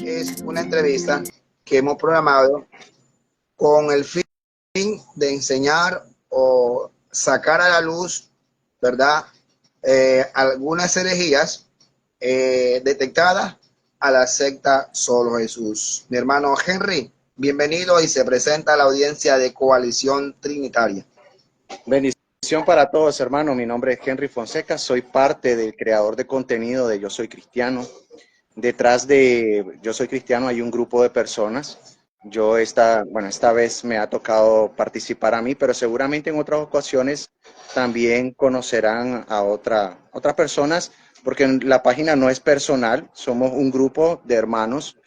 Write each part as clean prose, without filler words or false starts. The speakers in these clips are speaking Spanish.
Es una entrevista que hemos programado con el fin de enseñar o sacar a la luz, ¿verdad? Algunas herejías detectadas a la secta Solo Jesús. Mi hermano Henry, bienvenido, y se presenta a la audiencia de Coalición Trinitaria. Bendición para todos, hermano. Mi nombre es Henry Fonseca, soy parte del creador de contenido de Yo Soy Cristiano. Detrás de Yo Soy Cristiano hay un grupo de personas. Esta vez me ha tocado participar a mí, pero seguramente en otras ocasiones también conocerán a otras personas, porque la página no es personal, somos un grupo de hermanos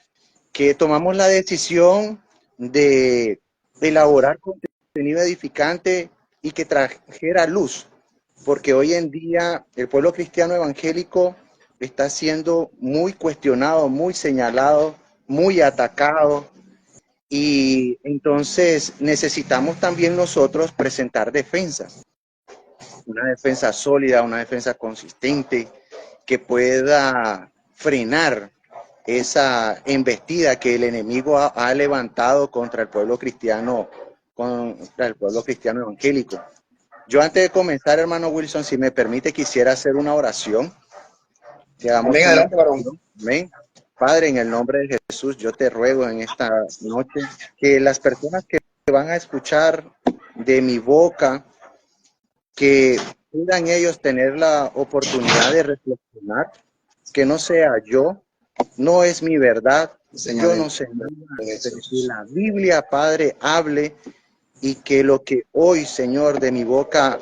que tomamos la decisión de elaborar contenido edificante y que trajera luz, porque hoy en día el pueblo cristiano evangélico está siendo muy cuestionado, muy señalado, muy atacado, y entonces necesitamos también nosotros presentar defensa, una defensa sólida, una defensa consistente que pueda frenar esa embestida que el enemigo ha levantado contra el pueblo cristiano evangélico. Yo, antes de comenzar, hermano Wilson, si me permite, quisiera hacer una oración. Amén, adelante, varón. Amén. Padre, en el nombre de Jesús, yo te ruego en esta noche que las personas que van a escuchar de mi boca, que puedan ellos tener la oportunidad de reflexionar, que no sea yo, no es mi verdad, Señor, yo no sé nada, pero que la Biblia, Padre, hable, y que lo que hoy, Señor, de mi boca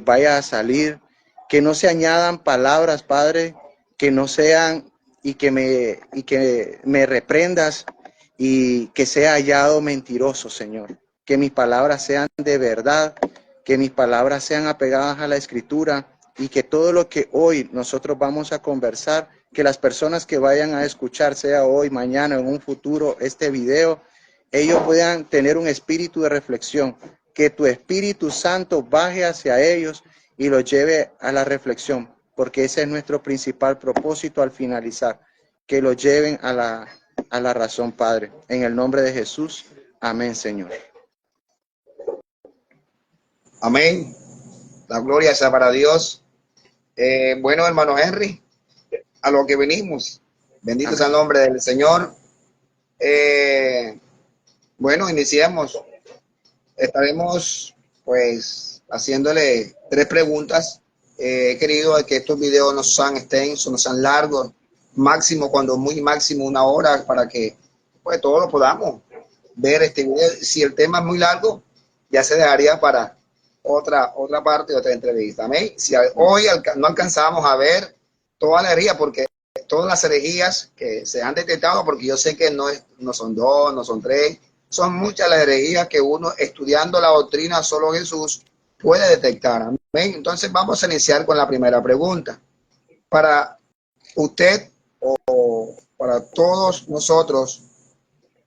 vaya a salir, que no se añadan palabras, Padre, que no sean, y que me reprendas, y que sea hallado mentiroso, Señor. Que mis palabras sean de verdad, que mis palabras sean apegadas a la Escritura, y que todo lo que hoy nosotros vamos a conversar, que las personas que vayan a escuchar, sea hoy, mañana, en un futuro, este video, ellos puedan tener un espíritu de reflexión, que tu Espíritu Santo baje hacia ellos y los lleve a la reflexión, porque ese es nuestro principal propósito al finalizar, que los lleven a la razón, Padre. En el nombre de Jesús, amén, Señor. Amén. La gloria sea para Dios. Bueno, hermano Henry, a lo que venimos. Bendito sea el nombre del Señor. Bueno, iniciemos. Estaremos pues haciéndole 3 preguntas. He querido que estos videos no sean extensos, no sean largos, máximo, cuando muy máximo, 1 hora, para que pues todos lo podamos ver este video. Si el tema es muy largo, ya se dejaría para otra parte, otra entrevista. Amén. Si hoy no alcanzamos a ver toda la herejía, porque todas las herejías que se han detectado, porque yo sé que no son 2, no son 3, son muchas las herejías que uno, estudiando la doctrina Solo Jesús, puede detectar. Amén. Entonces vamos a iniciar con la primera pregunta. Para usted o para todos nosotros,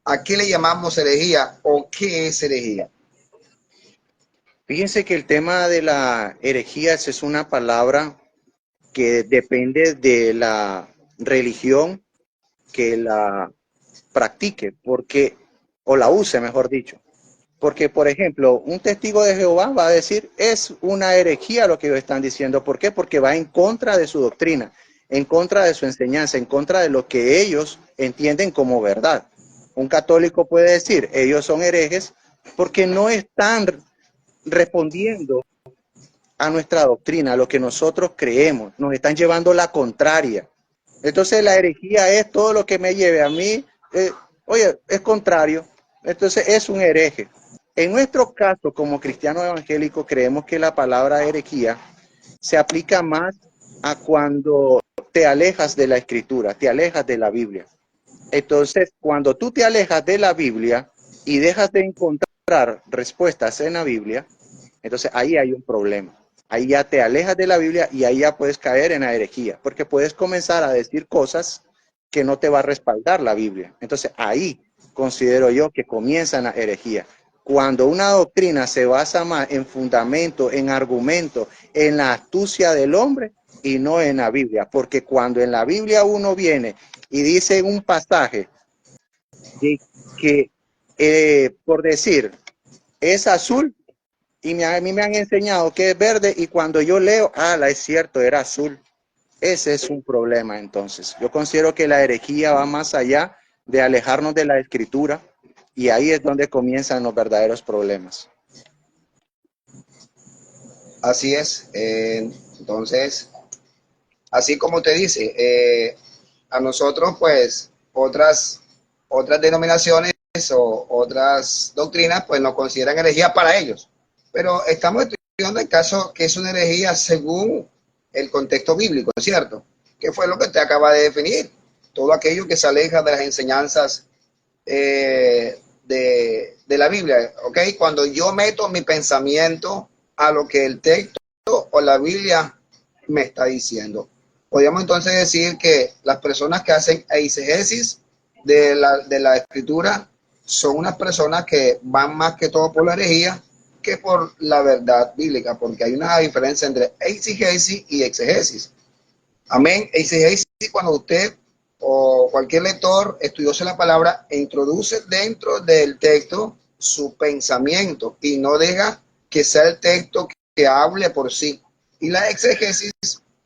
¿a qué le llamamos herejía o qué es herejía? Fíjense que el tema de la herejía es una palabra que depende de la religión que la practique, o la use, mejor dicho. Porque, por ejemplo, un testigo de Jehová va a decir, es una herejía lo que ellos están diciendo. ¿Por qué? Porque va en contra de su doctrina, en contra de su enseñanza, en contra de lo que ellos entienden como verdad. Un católico puede decir, ellos son herejes porque no están respondiendo a nuestra doctrina, a lo que nosotros creemos, nos están llevando la contraria. Entonces la herejía es todo lo que me lleve a mí, oye, es contrario, entonces es un hereje. En nuestro caso, como cristianos evangélicos, creemos que la palabra herejía se aplica más a cuando te alejas de la Escritura, te alejas de la Biblia. Entonces, cuando tú te alejas de la Biblia y dejas de encontrar respuestas en la Biblia, entonces ahí hay un problema. Ahí ya te alejas de la Biblia y ahí ya puedes caer en la herejía, porque puedes comenzar a decir cosas que no te va a respaldar la Biblia. Entonces ahí considero yo que comienza la herejía. cuando una doctrina se basa más en fundamento, en argumento, en la astucia del hombre y no en la Biblia. Porque cuando en la Biblia uno viene y dice en un pasaje de que, por decir, es azul, y a mí me han enseñado que es verde, y cuando yo leo, es cierto, era azul. Ese es un problema. Entonces yo considero que la herejía va más allá de alejarnos de la escritura, y ahí es donde comienzan los verdaderos problemas. Así es. Entonces, así como te dice, a nosotros pues otras denominaciones o otras doctrinas pues nos consideran herejía para ellos. Pero estamos estudiando el caso que es una herejía según el contexto bíblico, ¿cierto? Que fue lo que te acaba de definir. Todo aquello que se aleja de las enseñanzas de la Biblia, ¿ok? Cuando yo meto mi pensamiento a lo que el texto o la Biblia me está diciendo. Podríamos entonces decir que las personas que hacen eisegesis de la escritura son unas personas que van más que todo por la herejía que por la verdad bíblica, porque hay una diferencia entre eisegesis y exegesis. Amén. Eisegesis, cuando usted o cualquier lector estudiosa la palabra e introduce dentro del texto su pensamiento y no deja que sea el texto que hable por sí. Y la exegesis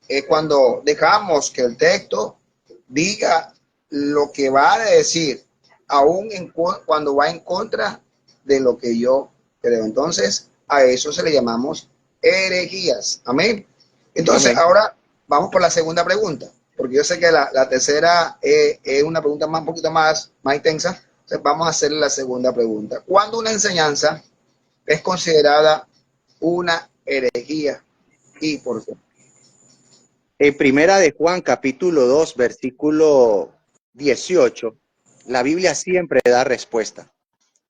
es cuando dejamos que el texto diga lo que va a decir, aún cuando va en contra de lo que yo creo. Entonces, a eso se le llamamos herejías. Amén. Entonces, Amén. ahora vamos por la segunda pregunta, porque yo sé que la tercera es una pregunta un poquito más intensa. Entonces, vamos a hacer la segunda pregunta. ¿Cuándo una enseñanza es considerada una herejía y por qué? En Primera de Juan, capítulo 2, versículo 18, la Biblia siempre da respuesta.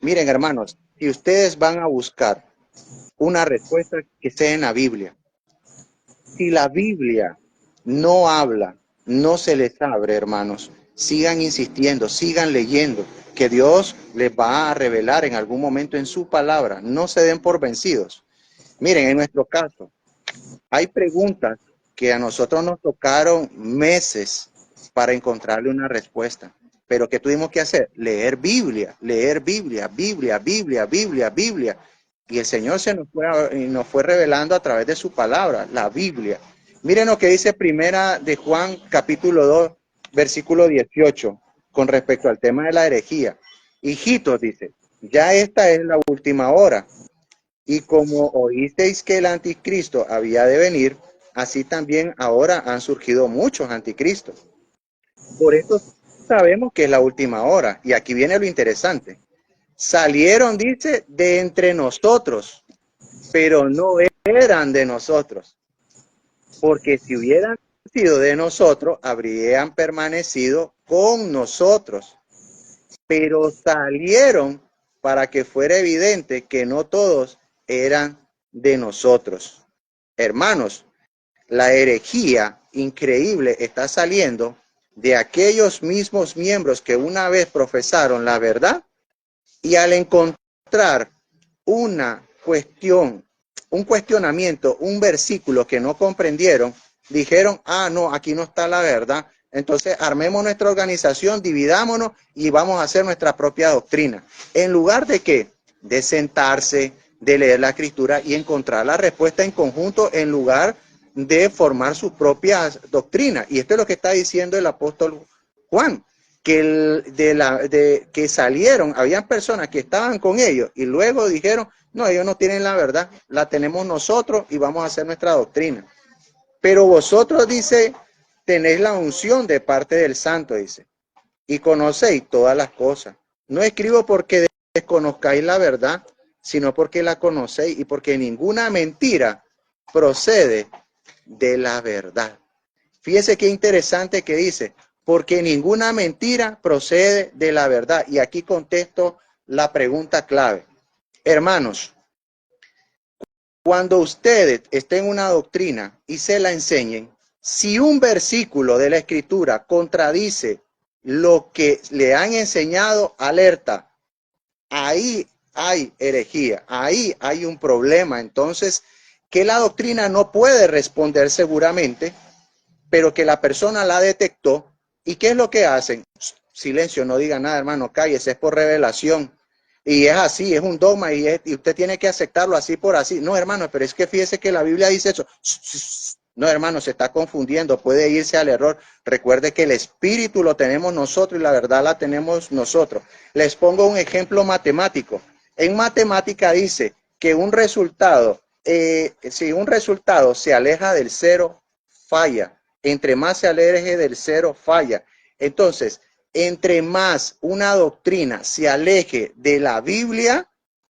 Miren, hermanos, si ustedes van a buscar una respuesta, que sea en la Biblia. Si la Biblia no habla, no se les abre, hermanos. Sigan insistiendo, sigan leyendo, que Dios les va a revelar en algún momento en su palabra. No se den por vencidos. Miren, en nuestro caso, hay preguntas que a nosotros nos tocaron meses para encontrarle una respuesta. Pero ¿qué tuvimos que hacer? Leer Biblia, Biblia. Y el Señor nos fue revelando a través de su palabra, la Biblia. Miren lo que dice Primera de Juan, capítulo 2, versículo 18, con respecto al tema de la herejía. Hijitos, dice, ya esta es la última hora. Y como oísteis que el anticristo había de venir, así también ahora han surgido muchos anticristos. Por eso sabemos que es la última hora. Y aquí viene lo interesante. Salieron, dice, de entre nosotros, pero no eran de nosotros. Porque si hubieran sido de nosotros, habrían permanecido con nosotros. Pero salieron para que fuera evidente que no todos eran de nosotros. Hermanos, la herejía increíble está saliendo de aquellos mismos miembros que una vez profesaron la verdad, y al encontrar una cuestión, un cuestionamiento, un versículo que no comprendieron, dijeron, no, aquí no está la verdad. Entonces armemos nuestra organización, dividámonos y vamos a hacer nuestra propia doctrina. En lugar de qué? De sentarse, de leer la escritura y encontrar la respuesta en conjunto, en lugar de formar sus propias doctrinas. Y esto es lo que está diciendo el apóstol Juan, que salieron, habían personas que estaban con ellos y luego dijeron, no, ellos no tienen la verdad, la tenemos nosotros y vamos a hacer nuestra doctrina. Pero vosotros, dice, tenéis la unción de parte del Santo, dice, y conocéis todas las cosas. No escribo porque desconozcáis la verdad, sino porque la conocéis y porque ninguna mentira procede de la verdad. Fíjese qué interesante que dice, porque ninguna mentira procede de la verdad. Y aquí contesto la pregunta clave. Hermanos, cuando ustedes estén en una doctrina y se la enseñen, si un versículo de la Escritura contradice lo que le han enseñado, alerta. Ahí hay herejía, ahí hay un problema. Entonces, que la doctrina no puede responder seguramente, pero que la persona la detectó. ¿Y qué es lo que hacen? Silencio, no diga nada, hermano, cállese, es por revelación. Y es así, es un dogma y usted tiene que aceptarlo así por así. No, hermano, pero es que fíjese que la Biblia dice eso. No, hermano, se está confundiendo, puede irse al error. Recuerde que el espíritu lo tenemos nosotros y la verdad la tenemos nosotros. Les pongo un ejemplo matemático. En matemática dice que un resultado, si un resultado se aleja del cero, falla. Entre más se aleje del cero, falla. Entonces, entre más una doctrina se aleje de la Biblia,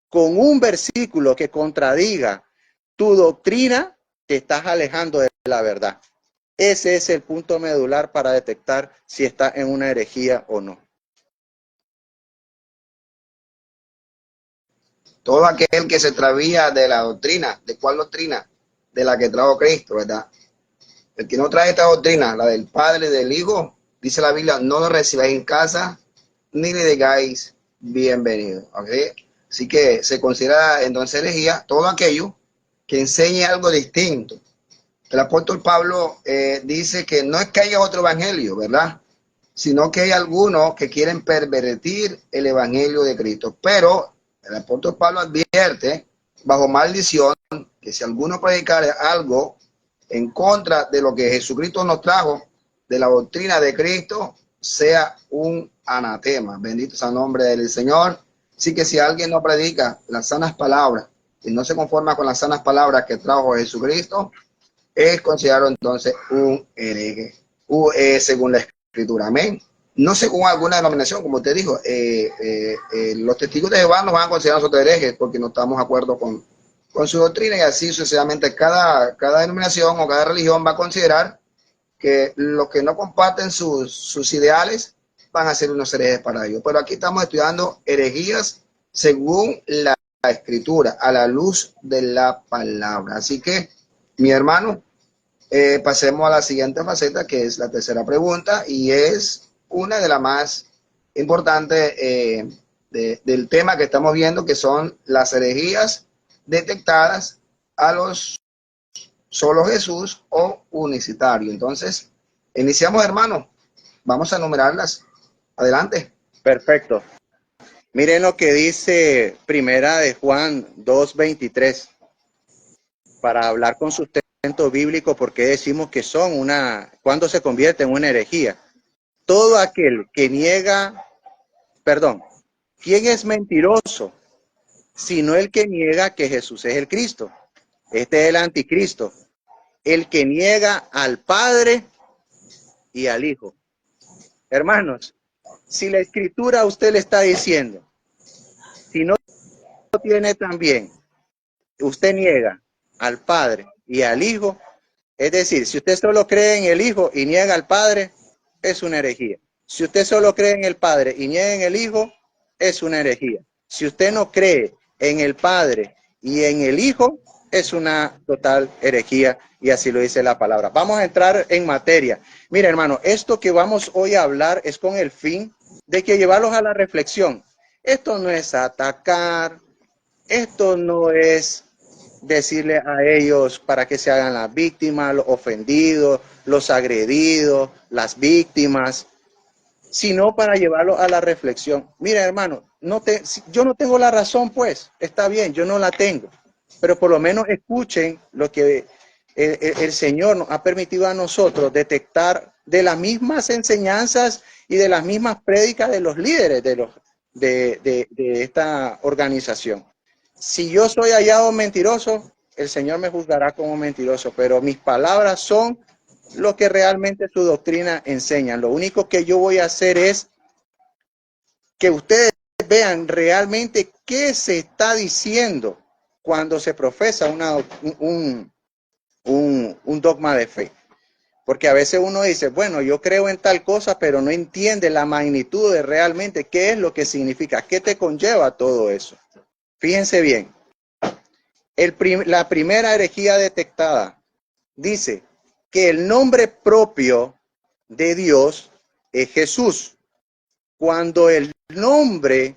con un versículo que contradiga tu doctrina, te estás alejando de la verdad. Ese es el punto medular para detectar si está en una herejía o no. Todo aquel que se extravía de la doctrina, ¿de cuál doctrina? De la que trajo Cristo, ¿verdad? El que no trae esta doctrina, la del Padre y del Hijo, dice la Biblia, no lo recibáis en casa, ni le digáis bienvenido. ¿Okay? Así que se considera entonces herejía todo aquello que enseñe algo distinto. El apóstol Pablo dice que no es que haya otro evangelio, ¿verdad? Sino que hay algunos que quieren pervertir el evangelio de Cristo. Pero el apóstol Pablo advierte, bajo maldición, que si alguno predicara algo en contra de lo que Jesucristo nos trajo, de la doctrina de Cristo, sea un anatema. Bendito sea el nombre del Señor. Así que si alguien no predica las sanas palabras y no se conforma con las sanas palabras que trajo Jesucristo, es considerado entonces un hereje, según la Escritura. Amén. No según alguna denominación, como usted dijo, los testigos de Jehová nos van a considerar nosotros herejes porque no estamos de acuerdo con su doctrina, y así sucesivamente cada denominación o cada religión va a considerar que los que no comparten sus ideales van a ser unos herejes para ellos. Pero aquí estamos estudiando herejías según la Escritura, a la luz de la palabra. Así que, mi hermano, pasemos a la siguiente faceta, que es la tercera pregunta, y es una de las más importantes del tema que estamos viendo, que son las herejías detectadas a los solo Jesús o unicitario. Entonces, iniciamos, hermano. Vamos a enumerarlas. Adelante. Perfecto. Miren lo que dice Primera de Juan 2:23, para hablar con sustento bíblico, porque decimos que son cuando se convierte en una herejía. Todo aquel que niega, perdón, ¿quién es mentiroso? Sino el que niega que Jesús es el Cristo. Este es el anticristo. El que niega al Padre y al Hijo. Hermanos, si la Escritura a usted le está diciendo, si no tiene también, usted niega al Padre y al Hijo, es decir, si usted solo cree en el Hijo y niega al Padre, es una herejía. Si usted solo cree en el Padre y niega en el Hijo, es una herejía. Si usted no cree en el Padre y en el Hijo, es una total herejía, y así lo dice la palabra. Vamos a entrar en materia. Mira, hermano, esto que vamos hoy a hablar es con el fin de que llevarlos a la reflexión. Esto no es atacar, esto no es decirle a ellos para que se hagan las víctimas, los ofendidos, los agredidos, las víctimas, sino para llevarlo a la reflexión. Mira, hermano, yo no tengo la razón, pues, está bien, yo no la tengo, pero por lo menos escuchen lo que el Señor nos ha permitido a nosotros detectar de las mismas enseñanzas y de las mismas prédicas de los líderes de esta organización. Si yo soy hallado mentiroso, el Señor me juzgará como mentiroso, pero mis palabras son lo que realmente su doctrina enseña. Lo único que yo voy a hacer es que ustedes vean realmente qué se está diciendo cuando se profesa un dogma de fe. Porque a veces uno dice, bueno, yo creo en tal cosa, pero no entiende la magnitud de realmente qué es lo que significa, qué te conlleva todo eso. Fíjense bien, la primera herejía detectada dice que el nombre propio de Dios es Jesús, cuando el nombre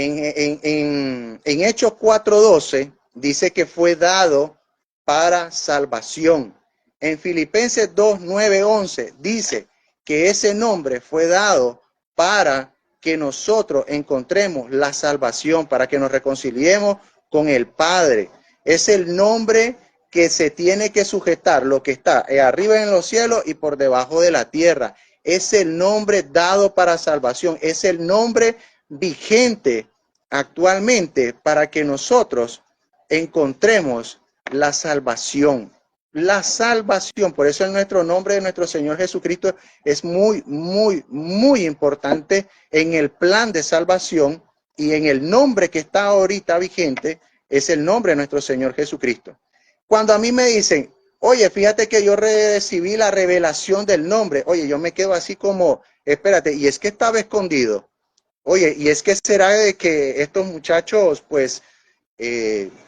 En Hechos 4:12 dice que fue dado para salvación. En Filipenses 2:9-11 dice que ese nombre fue dado para que nosotros encontremos la salvación, para que nos reconciliemos con el Padre. Es el nombre que se tiene que sujetar, lo que está arriba en los cielos y por debajo de la tierra. Es el nombre dado para salvación, es el nombre vigente actualmente para que nosotros encontremos la salvación. La salvación, por eso nuestro nombre de nuestro Señor Jesucristo es muy, muy, muy importante en el plan de salvación, y en el nombre que está ahorita vigente es el nombre de nuestro Señor Jesucristo. Cuando a mí me dicen, oye, fíjate que yo recibí la revelación del nombre, oye, yo me quedo así como, espérate, y es que estaba escondido. Oye, y es que será de que estos muchachos, pues,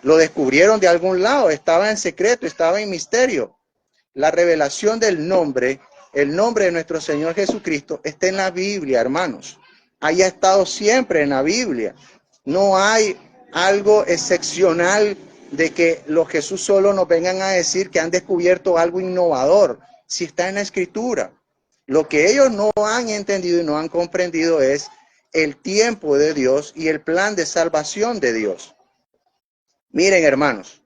lo descubrieron de algún lado, estaba en secreto, estaba en misterio. La revelación del nombre, el nombre de nuestro Señor Jesucristo, está en la Biblia, hermanos. Haya estado siempre en la Biblia. No hay algo excepcional de que los Jesús solo nos vengan a decir que han descubierto algo innovador. Si está en la Escritura. Lo que ellos no han entendido y no han comprendido es el tiempo de Dios y el plan de salvación de Dios. Miren, hermanos,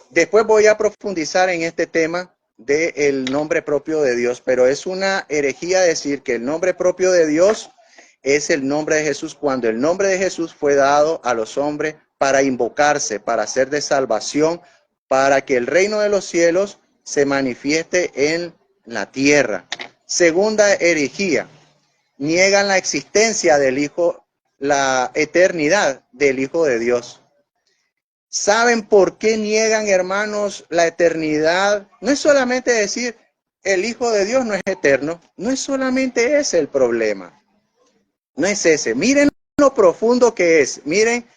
después voy a profundizar en este tema del nombre propio de Dios, pero es una herejía decir que el nombre propio de Dios es el nombre de Jesús, cuando el nombre de Jesús fue dado a los hombres para invocarse, para ser de salvación, para que el reino de los cielos se manifieste en la tierra. Segunda herejía, niegan la existencia del Hijo, la eternidad del Hijo de Dios. ¿Saben por qué niegan, hermanos, la eternidad? No es solamente decir el Hijo de Dios no es eterno, no es solamente ese el problema, no es ese. Miren lo profundo que es, miren,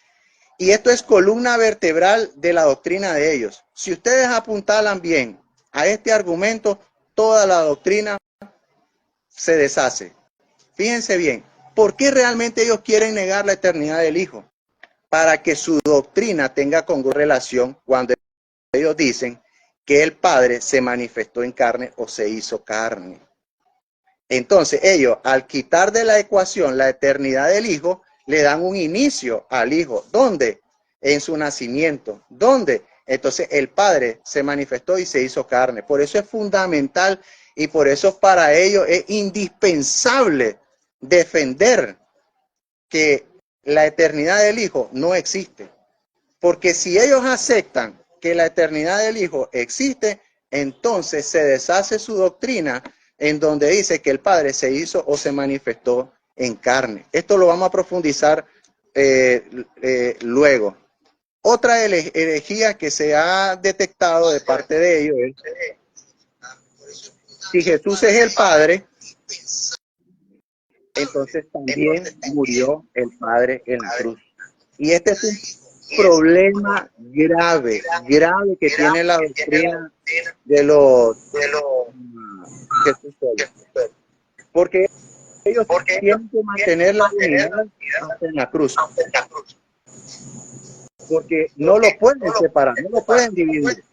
y esto es columna vertebral de la doctrina de ellos. Si ustedes apuntalan bien a este argumento, toda la doctrina se deshace. Fíjense bien, ¿por qué realmente ellos quieren negar la eternidad del Hijo? Para que su doctrina tenga correlación cuando ellos dicen que el Padre se manifestó en carne o se hizo carne. Entonces ellos, al quitar de la ecuación la eternidad del Hijo, le dan un inicio al Hijo. ¿Dónde? En su nacimiento. ¿Dónde? Entonces el Padre se manifestó y se hizo carne. Por eso es fundamental y por eso para ellos es indispensable defender que la eternidad del Hijo no existe. Porque si ellos aceptan que la eternidad del Hijo existe, entonces se deshace su doctrina en donde dice que el Padre se hizo o se manifestó en carne. Esto lo vamos a profundizar luego. Otra herejía que se ha detectado de parte de ellos es: si Jesús es el Padre, entonces también murió el Padre en la cruz. Y este es un problema grave, grave que tiene la doctrina de los Jesús solo. Porque ellos tienen que mantener la unidad hasta en la cruz. Porque no lo pueden separar, no lo pueden dividir.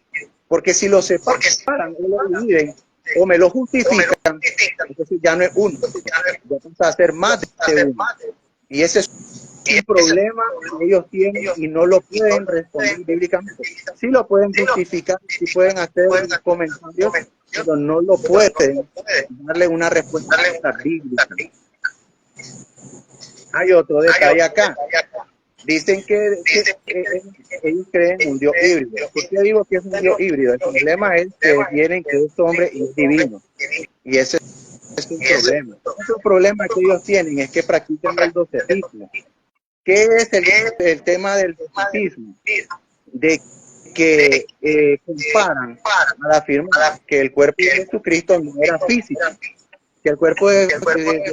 Porque si lo separan o lo dividen o me lo justifican, entonces ya no es uno, ya pasa a ser más de uno. Y ese es un problema que ellos tienen y no lo pueden responder bíblicamente. Sí lo pueden justificar, sí pueden hacer comentarios, pero no lo pueden darle una respuesta bíblica. Hay otro detalle acá. Dicen que ellos creen en un Dios híbrido. ¿Por qué digo que es un Dios híbrido? El problema es que tienen que es hombre y es divino. Y ese es un problema. Otro problema que ellos tienen es que practican el docetismo. ¿Qué es el tema del docetismo? De que comparan al afirmar que el cuerpo de Jesucristo no era físico, que el cuerpo de Jesús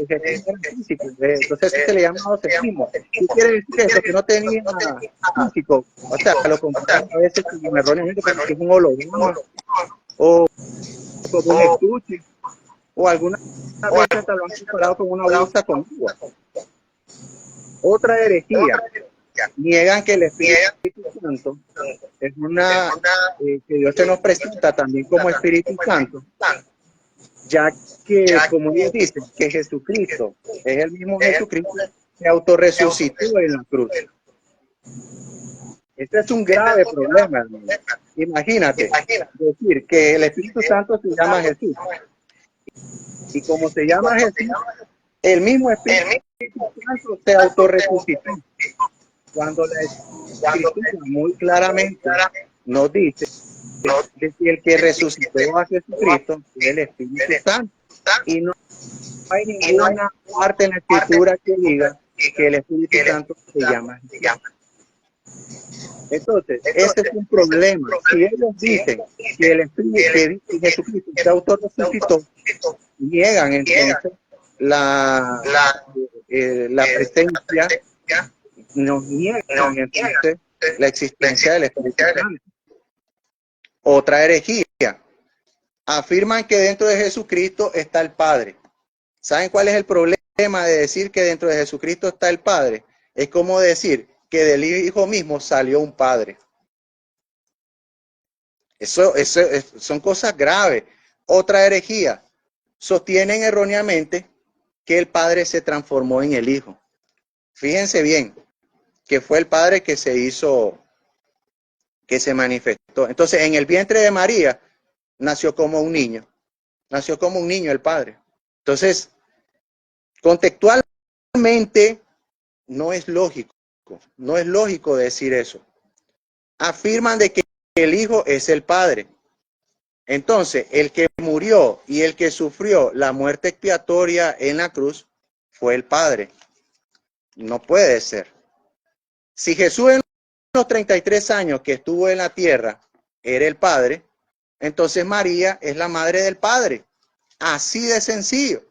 era físico. Entonces se le llama docetismo. ¿Qué quiere decir eso? Que no tenía físico. O sea, lo comparan a veces con erróneamente como que es un holograma o como un estuche o algunas veces hasta lo han comparado con una bolsa con agua. Otra herejía, niegan que el Espíritu Santo es que Dios se nos presenta también como Espíritu Santo, ya que, como ellos dicen, que Jesucristo es el mismo Jesucristo que autorresucitó en la cruz. Este es un grave problema, hermano. Imagínate decir que el Espíritu Santo se llama Jesús. Y como se llama Jesús, el mismo Espíritu Santo se autorresucitó. Cuando la Escritura muy claramente nos dice de que el que resucitó a Jesucristo es el Espíritu Santo. Y no hay ninguna parte en la Escritura que diga que el Espíritu Santo se llama Jesús. Entonces, ese es un problema. Si ellos dicen que el Espíritu, que Jesucristo se autorresucitó, niegan entonces la presencia, nos niegan entonces la existencia del Espíritu Santo. Otra herejía. Afirman que dentro de Jesucristo está el Padre. ¿Saben cuál es el problema de decir que dentro de Jesucristo está el Padre? Es como decir que del Hijo mismo salió un Padre. Eso son cosas graves. Otra herejía. Sostienen erróneamente que el Padre se transformó en el Hijo. Fíjense bien, que fue el Padre que se hizo, que se manifestó. Entonces, en el vientre de María nació como un niño. Nació como un niño el Padre. Entonces, contextualmente no es lógico. No es lógico decir eso. Afirman de que el Hijo es el Padre. Entonces, el que murió y el que sufrió la muerte expiatoria en la cruz fue el Padre. No puede ser. Si Jesús en los 33 años que estuvo en la tierra era el Padre, entonces María es la madre del Padre. Así de sencillo.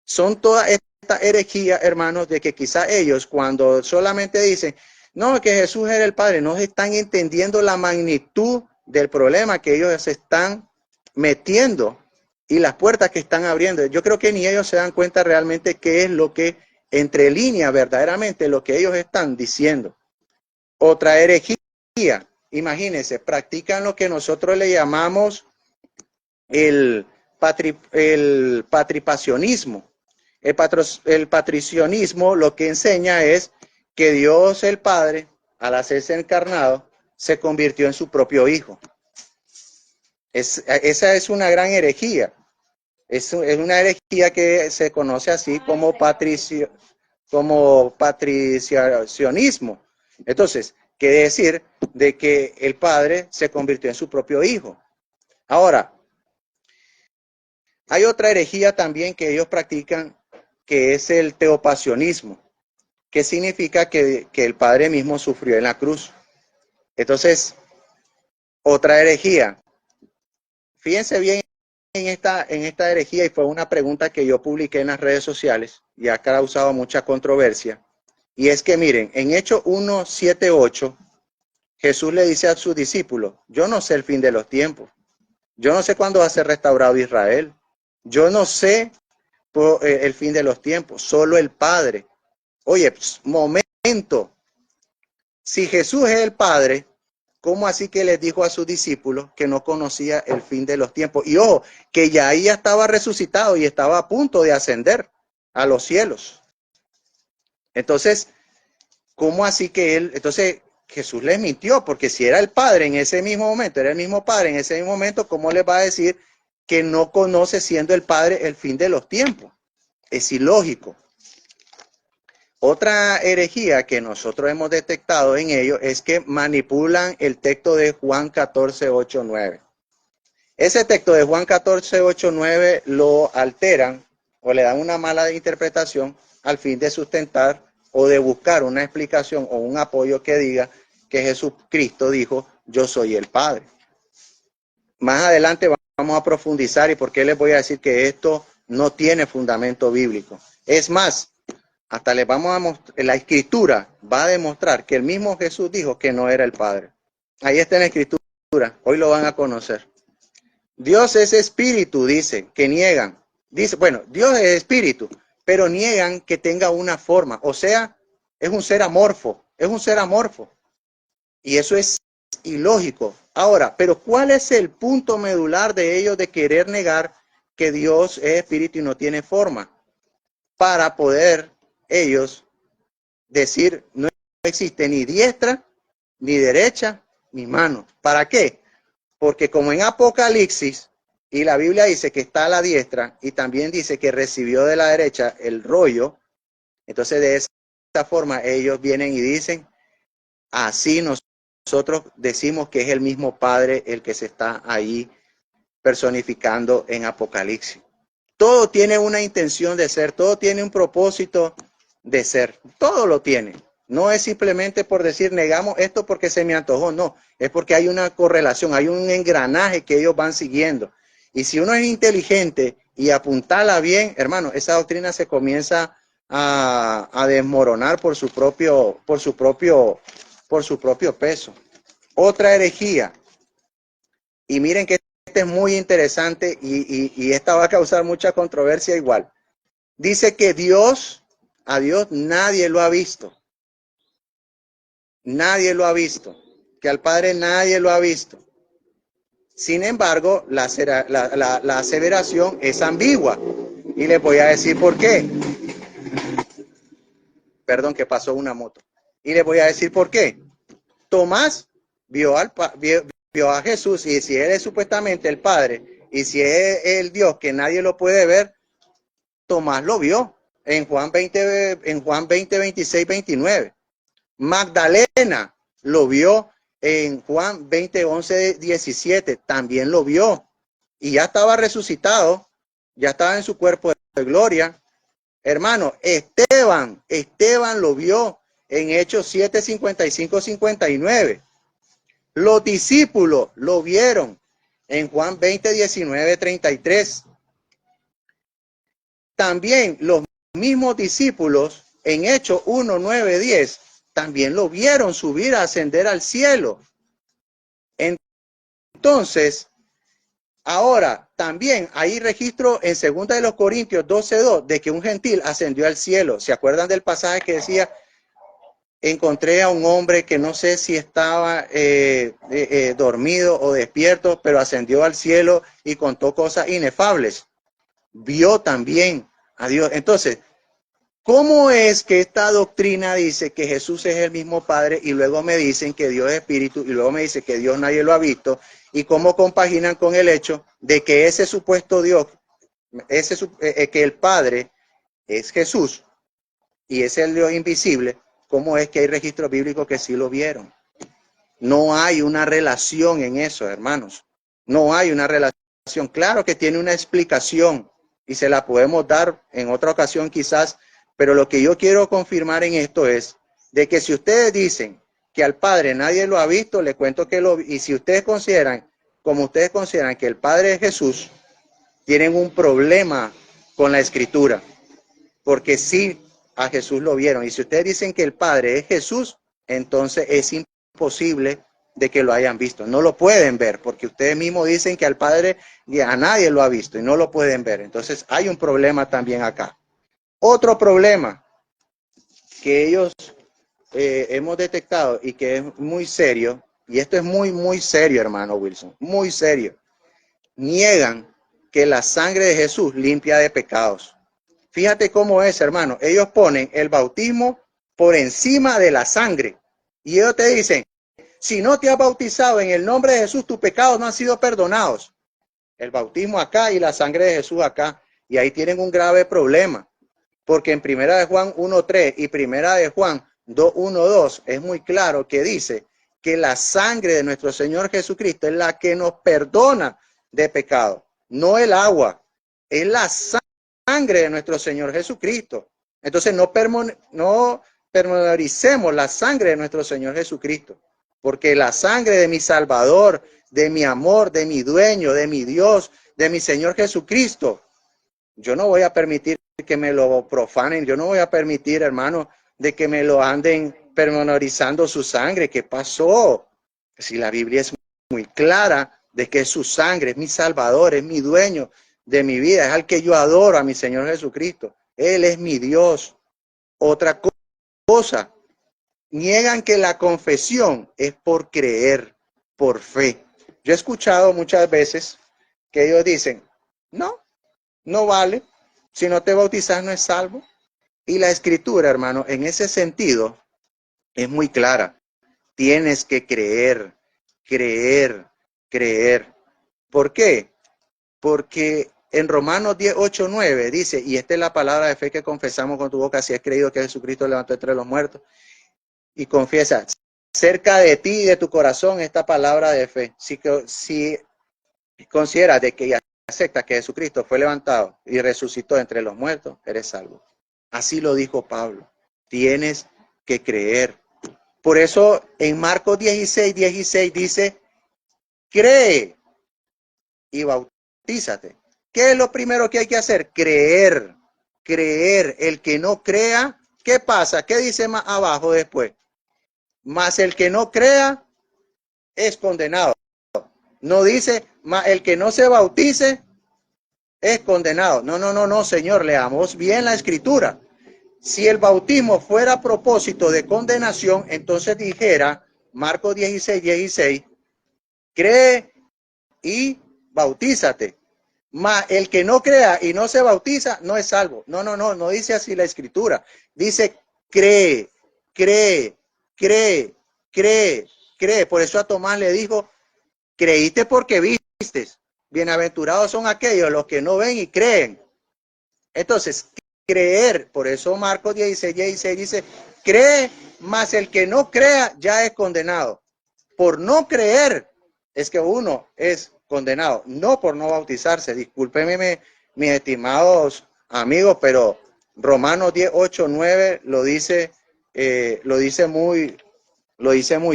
Son todas estas herejías, hermanos, de que quizá ellos cuando solamente dicen, no, que Jesús era el Padre, no están entendiendo la magnitud del problema que ellos se están metiendo y las puertas que están abriendo. Yo creo que ni ellos se dan cuenta realmente qué es lo que, entre líneas, verdaderamente, lo que ellos están diciendo. Otra herejía, imagínense, practican lo que nosotros le llamamos el patripacionismo. El patricionismo lo que enseña es que Dios el Padre, al hacerse encarnado, se convirtió en su propio Hijo. Esa es una gran herejía. Es una herejía que se conoce así como patricionismo. Entonces, quiere decir de que el Padre se convirtió en su propio Hijo. Ahora, hay otra herejía también que ellos practican, que es el teopasionismo, que significa que el Padre mismo sufrió en la cruz. Entonces, otra herejía. Fíjense bien en esta herejía, y fue una pregunta que yo publiqué en las redes sociales y ha causado mucha controversia. Y es que miren, en Hechos 1, 7, 8, Jesús le dice a sus discípulos, yo no sé el fin de los tiempos. Yo no sé cuándo va a ser restaurado Israel. Yo no sé el fin de los tiempos, solo el Padre. Oye, momento. Si Jesús es el Padre, ¿cómo así que les dijo a sus discípulos que no conocía el fin de los tiempos? Y ojo, que ya ahí estaba resucitado y estaba a punto de ascender a los cielos. Entonces, ¿cómo así que entonces Jesús les mintió? Porque si era el Padre en ese mismo momento, era el mismo Padre en ese mismo momento, ¿cómo les va a decir que no conoce siendo el Padre el fin de los tiempos? Es ilógico. Otra herejía que nosotros hemos detectado en ellos es que manipulan el texto de Juan 14, 8, 9. Ese texto de Juan 14, 8, 9 lo alteran o le dan una mala interpretación al fin de sustentar o de buscar una explicación o un apoyo que diga que Jesucristo dijo, yo soy el Padre. Más adelante vamos a profundizar y por qué les voy a decir que esto no tiene fundamento bíblico. Es más, hasta les vamos a mostrar, la escritura va a demostrar que el mismo Jesús dijo que no era el Padre. Ahí está en la escritura, hoy lo van a conocer. Dios es espíritu, dice, que niegan. Dice, bueno, Dios es espíritu, pero niegan que tenga una forma. O sea, es un ser amorfo, es un ser amorfo. Y eso es ilógico. Ahora, pero ¿cuál es el punto medular de ellos de querer negar que Dios es espíritu y no tiene forma? Para poder ellos decir, no existe ni diestra, ni derecha, ni mano. ¿Para qué? Porque como en Apocalipsis, y la Biblia dice que está a la diestra, y también dice que recibió de la derecha el rollo, entonces de esa forma ellos vienen y dicen, así nosotros decimos que es el mismo Padre el que se está ahí personificando en Apocalipsis. Todo tiene una intención de ser, todo tiene un propósito de ser, todo lo tiene. No es simplemente por decir negamos esto porque se me antojó, no, es porque hay una correlación, hay un engranaje que ellos van siguiendo. Y si uno es inteligente y apuntala bien, hermano, esa doctrina se comienza a desmoronar por su propio peso. Otra herejía, y miren que este es muy interesante y esta va a causar mucha controversia igual. Dice que a Dios nadie lo ha visto. Nadie lo ha visto. Que al Padre nadie lo ha visto. Sin embargo, la aseveración es ambigua. Y les voy a decir por qué. Perdón, que pasó una moto. Y les voy a decir por qué. Tomás vio a Jesús, y si él es supuestamente el Padre, y si es el Dios que nadie lo puede ver, Tomás lo vio en Juan 20, 26, 29. Magdalena lo vio en Juan 20, 11, 17. También lo vio. Y ya estaba resucitado, ya estaba en su cuerpo de gloria. Hermano, Esteban lo vio en Hechos 7, 55, 59. Los discípulos lo vieron en Juan 20, 19, 33. También los mismos discípulos en Hechos 1, 9, 10 también lo vieron subir a ascender al cielo. Entonces, ahora también hay registro en 2 de los Corintios 12:2 de que un gentil ascendió al cielo. ¿Se acuerdan del pasaje que decía, encontré a un hombre que no sé si estaba dormido o despierto, pero ascendió al cielo y contó cosas inefables? Vio también a Dios. Entonces, ¿cómo es que esta doctrina dice que Jesús es el mismo Padre y luego me dicen que Dios es espíritu y luego me dice que Dios nadie lo ha visto? ¿Y cómo compaginan con el hecho de que ese supuesto Dios, que el Padre es Jesús y es el Dios invisible? ¿Cómo es que hay registros bíblicos que sí lo vieron? No hay una relación en eso, hermanos. No hay una relación. Claro que tiene una explicación y se la podemos dar en otra ocasión quizás, pero lo que yo quiero confirmar en esto es de que si ustedes dicen que al Padre nadie lo ha visto, les cuento que y si ustedes consideran, como ustedes consideran que el Padre es Jesús, tienen un problema con la Escritura, porque sí a Jesús lo vieron. Y si ustedes dicen que el Padre es Jesús, entonces es imposible de que lo hayan visto. No lo pueden ver, porque ustedes mismos dicen que al Padre a nadie lo ha visto y no lo pueden ver. Entonces hay un problema también acá. Otro problema que ellos hemos detectado y que es muy serio, y esto es muy, muy serio, hermano Wilson, muy serio. Niegan que la sangre de Jesús limpia de pecados. Fíjate cómo es, hermano. Ellos ponen el bautismo por encima de la sangre. Y ellos te dicen, si no te has bautizado en el nombre de Jesús, tus pecados no han sido perdonados. El bautismo acá y la sangre de Jesús acá. Y ahí tienen un grave problema. Porque en Primera de Juan 1:3 y Primera de Juan 2:1-2 es muy claro que dice que la sangre de nuestro Señor Jesucristo es la que nos perdona de pecado. No el agua, es la sangre de nuestro Señor Jesucristo. Entonces no permearicemos la sangre de nuestro Señor Jesucristo, porque la sangre de mi Salvador, de mi amor, de mi dueño, de mi Dios, de mi Señor Jesucristo, yo no voy a permitir que me lo profanen, yo no voy a permitir, hermano, de que me lo anden permenorizando su sangre. ¿Qué pasó? Si la Biblia es muy clara de que es su sangre, es mi Salvador, es mi dueño de mi vida, es al que yo adoro, a mi Señor Jesucristo. Él es mi Dios. Otra cosa cosa, niegan que la confesión es por creer, por fe. Yo he escuchado muchas veces que ellos dicen, no, no vale, si no te bautizas no es salvo. Y la escritura, hermano, en ese sentido es muy clara. Tienes que creer, creer, creer. ¿Por qué? Porque en Romanos 10, 8, 9 dice, y esta es la palabra de fe que confesamos con tu boca, si has creído que Jesucristo levantó entre los muertos, y confiesa cerca de ti y de tu corazón esta palabra de fe. Si consideras de que aceptas que Jesucristo fue levantado y resucitó entre los muertos, eres salvo. Así lo dijo Pablo. Tienes que creer. Por eso en Marcos 16, 16 dice, cree y bautízate. ¿Qué es lo primero que hay que hacer? Creer, creer. El que no crea, ¿qué pasa? ¿Qué dice más abajo después? Mas el que no crea es condenado. No dice, mas el que no se bautice es condenado. No, no, no, no, señor, leamos bien la escritura. Si el bautismo fuera a propósito de condenación, entonces dijera, Marcos 16, 16, cree y bautízate. Mas el que no crea y no se bautiza no es salvo. No, no, no, no dice así la escritura. Dice cree, cree, cree, cree, cree. Por eso a Tomás le dijo, creíste porque vistes. Bienaventurados son aquellos los que no ven y creen. Entonces, creer, por eso Marcos 16, 16 dice, cree, mas el que no crea ya es condenado. Por no creer es que uno es condenado, no por no bautizarse. Discúlpenme, mis estimados amigos, pero Romanos 10, 8, 9 lo dice muy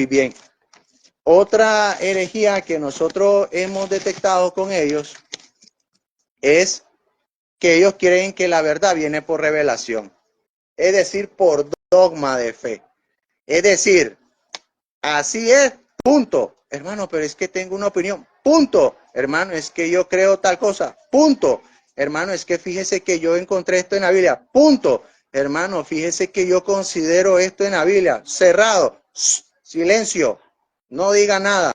bien. Otra herejía que nosotros hemos detectado con ellos es que ellos creen que la verdad viene por revelación, es decir, por dogma de fe. Es decir, así es, punto. Hermano, pero es que tengo una opinión, punto. Hermano, es que yo creo tal cosa, punto. Hermano, es que fíjese que yo encontré esto en la Biblia, punto. Hermano, fíjese que yo considero esto en la Biblia, cerrado, silencio, no diga nada.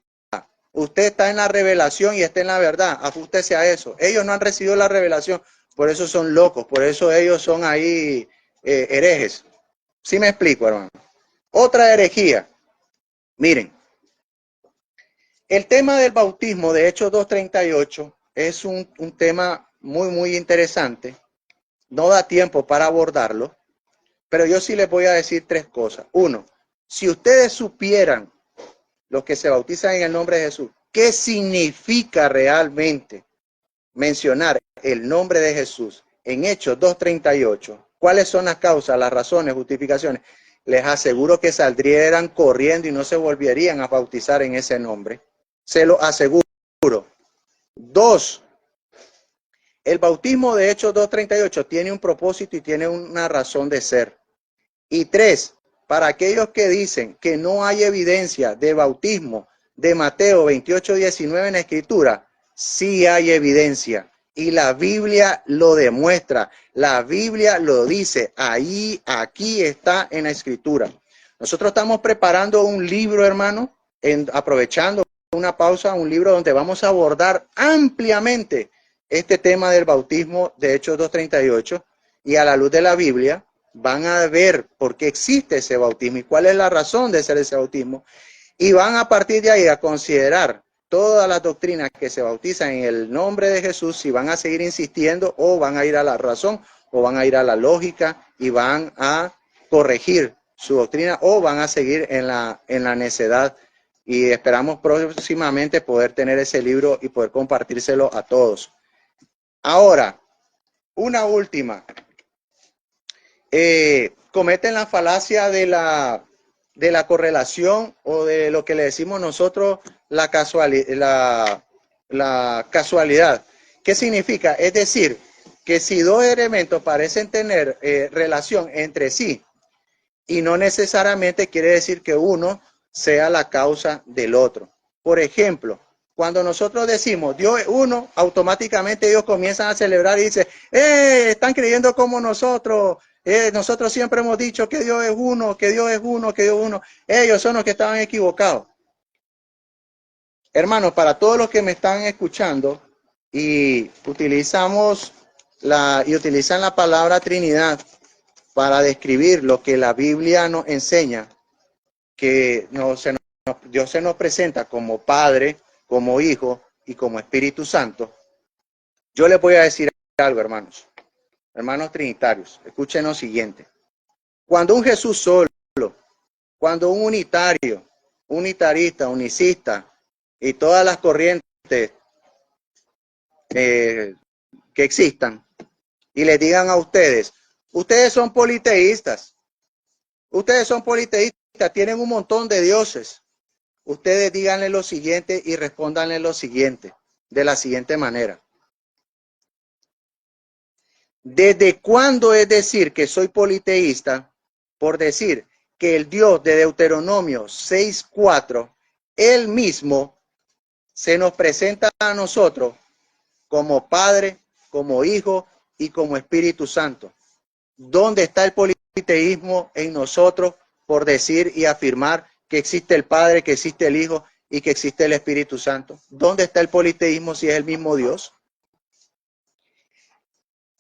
Usted está en la revelación y está en la verdad, ajústese a eso. Ellos no han recibido la revelación, por eso son locos, por eso ellos son ahí herejes. ¿Sí me explico, hermano? Otra herejía. Miren, el tema del bautismo de Hechos 2:38 es un tema muy, muy interesante. No da tiempo para abordarlo, pero yo sí les voy a decir tres cosas. Uno, si ustedes supieran, los que se bautizan en el nombre de Jesús, qué significa realmente mencionar el nombre de Jesús en Hechos 2:38, cuáles son las causas, las razones, justificaciones, les aseguro que saldrían corriendo y no se volverían a bautizar en ese nombre. Se lo aseguro. Dos, el bautismo de Hechos 2:38 tiene un propósito y tiene una razón de ser. Y tres, para aquellos que dicen que no hay evidencia de bautismo de Mateo 28:19 en la Escritura, sí hay evidencia. Y la Biblia lo demuestra. La Biblia lo dice. Ahí, aquí está en la Escritura. Nosotros estamos preparando un libro, hermano, aprovechando una pausa, un libro donde vamos a abordar ampliamente este tema del bautismo de Hechos 2:38 y a la luz de la Biblia van a ver por qué existe ese bautismo y cuál es la razón de ser ese bautismo y van a partir de ahí a considerar todas las doctrinas que se bautizan en el nombre de Jesús, si van a seguir insistiendo o van a ir a la razón o van a ir a la lógica y van a corregir su doctrina o van a seguir en la necedad. Y esperamos próximamente poder tener ese libro y poder compartírselo a todos. Ahora, una última. Cometen la falacia de la correlación o de lo que le decimos nosotros la casualidad. ¿Qué significa? Es decir, que si dos elementos parecen tener relación entre sí y no necesariamente quiere decir que uno sea la causa del otro. Por ejemplo, cuando nosotros decimos Dios es uno, automáticamente ellos comienzan a celebrar y dicen, están creyendo como nosotros, Nosotros siempre hemos dicho que Dios es uno, que Dios es uno, que Dios es uno. Ellos son los que estaban equivocados. Hermanos, para todos los que me están escuchando y utilizan la palabra Trinidad para describir lo que la Biblia nos enseña, que Dios se nos presenta como Padre, como Hijo y como Espíritu Santo. Yo les voy a decir algo, hermanos trinitarios, escuchen lo siguiente. Cuando un Jesús solo, cuando un unitario, unitarista, unicista y todas las corrientes que existan, y les digan a ustedes, ustedes son politeístas, tienen un montón de dioses. Ustedes díganle lo siguiente y respóndanle lo siguiente, de la siguiente manera. ¿Desde cuándo es decir que soy politeísta? Por decir que el Dios de Deuteronomio 6:4, él mismo se nos presenta a nosotros como Padre, como Hijo y como Espíritu Santo. ¿Dónde está el politeísmo en nosotros por decir y afirmar que existe el Padre, que existe el Hijo y que existe el Espíritu Santo? ¿Dónde está el politeísmo si es el mismo Dios?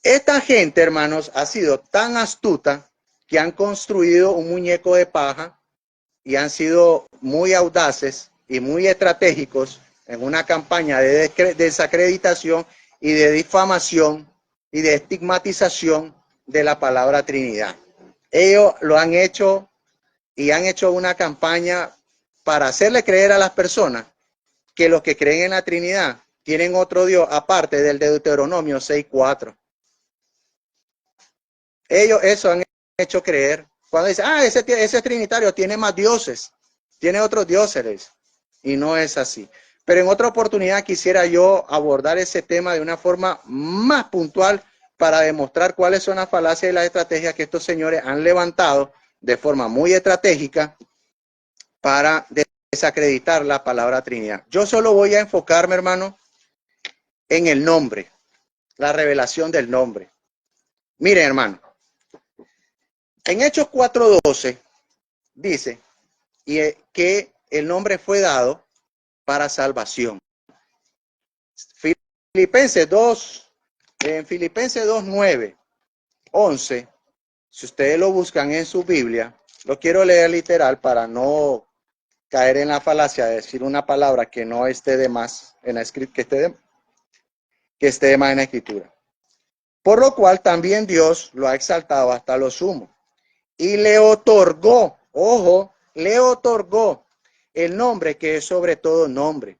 Esta gente, hermanos, ha sido tan astuta que han construido un muñeco de paja y han sido muy audaces y muy estratégicos en una campaña de desacreditación y de difamación y de estigmatización de la palabra Trinidad. Ellos lo han hecho y han hecho una campaña para hacerle creer a las personas que los que creen en la Trinidad tienen otro Dios aparte del de Deuteronomio 6:4. Ellos eso han hecho creer. Cuando dicen, ese trinitario tiene más dioses, tiene otros dioses. Y no es así. Pero en otra oportunidad quisiera yo abordar ese tema de una forma más puntual para demostrar cuáles son las falacias y las estrategias que estos señores han levantado de forma muy estratégica para desacreditar la palabra Trinidad. Yo solo voy a enfocarme, hermano, en el nombre, la revelación del nombre. Miren, hermano. En Hechos 4:12 dice que el nombre fue dado para salvación. Filipenses 2:9, 11, si ustedes lo buscan en su Biblia, lo quiero leer literal para no caer en la falacia de decir una palabra que no esté de más en la escritura, que esté de más en la escritura. Por lo cual también Dios lo ha exaltado hasta lo sumo. Y le otorgó, ojo, le otorgó el nombre que es sobre todo nombre,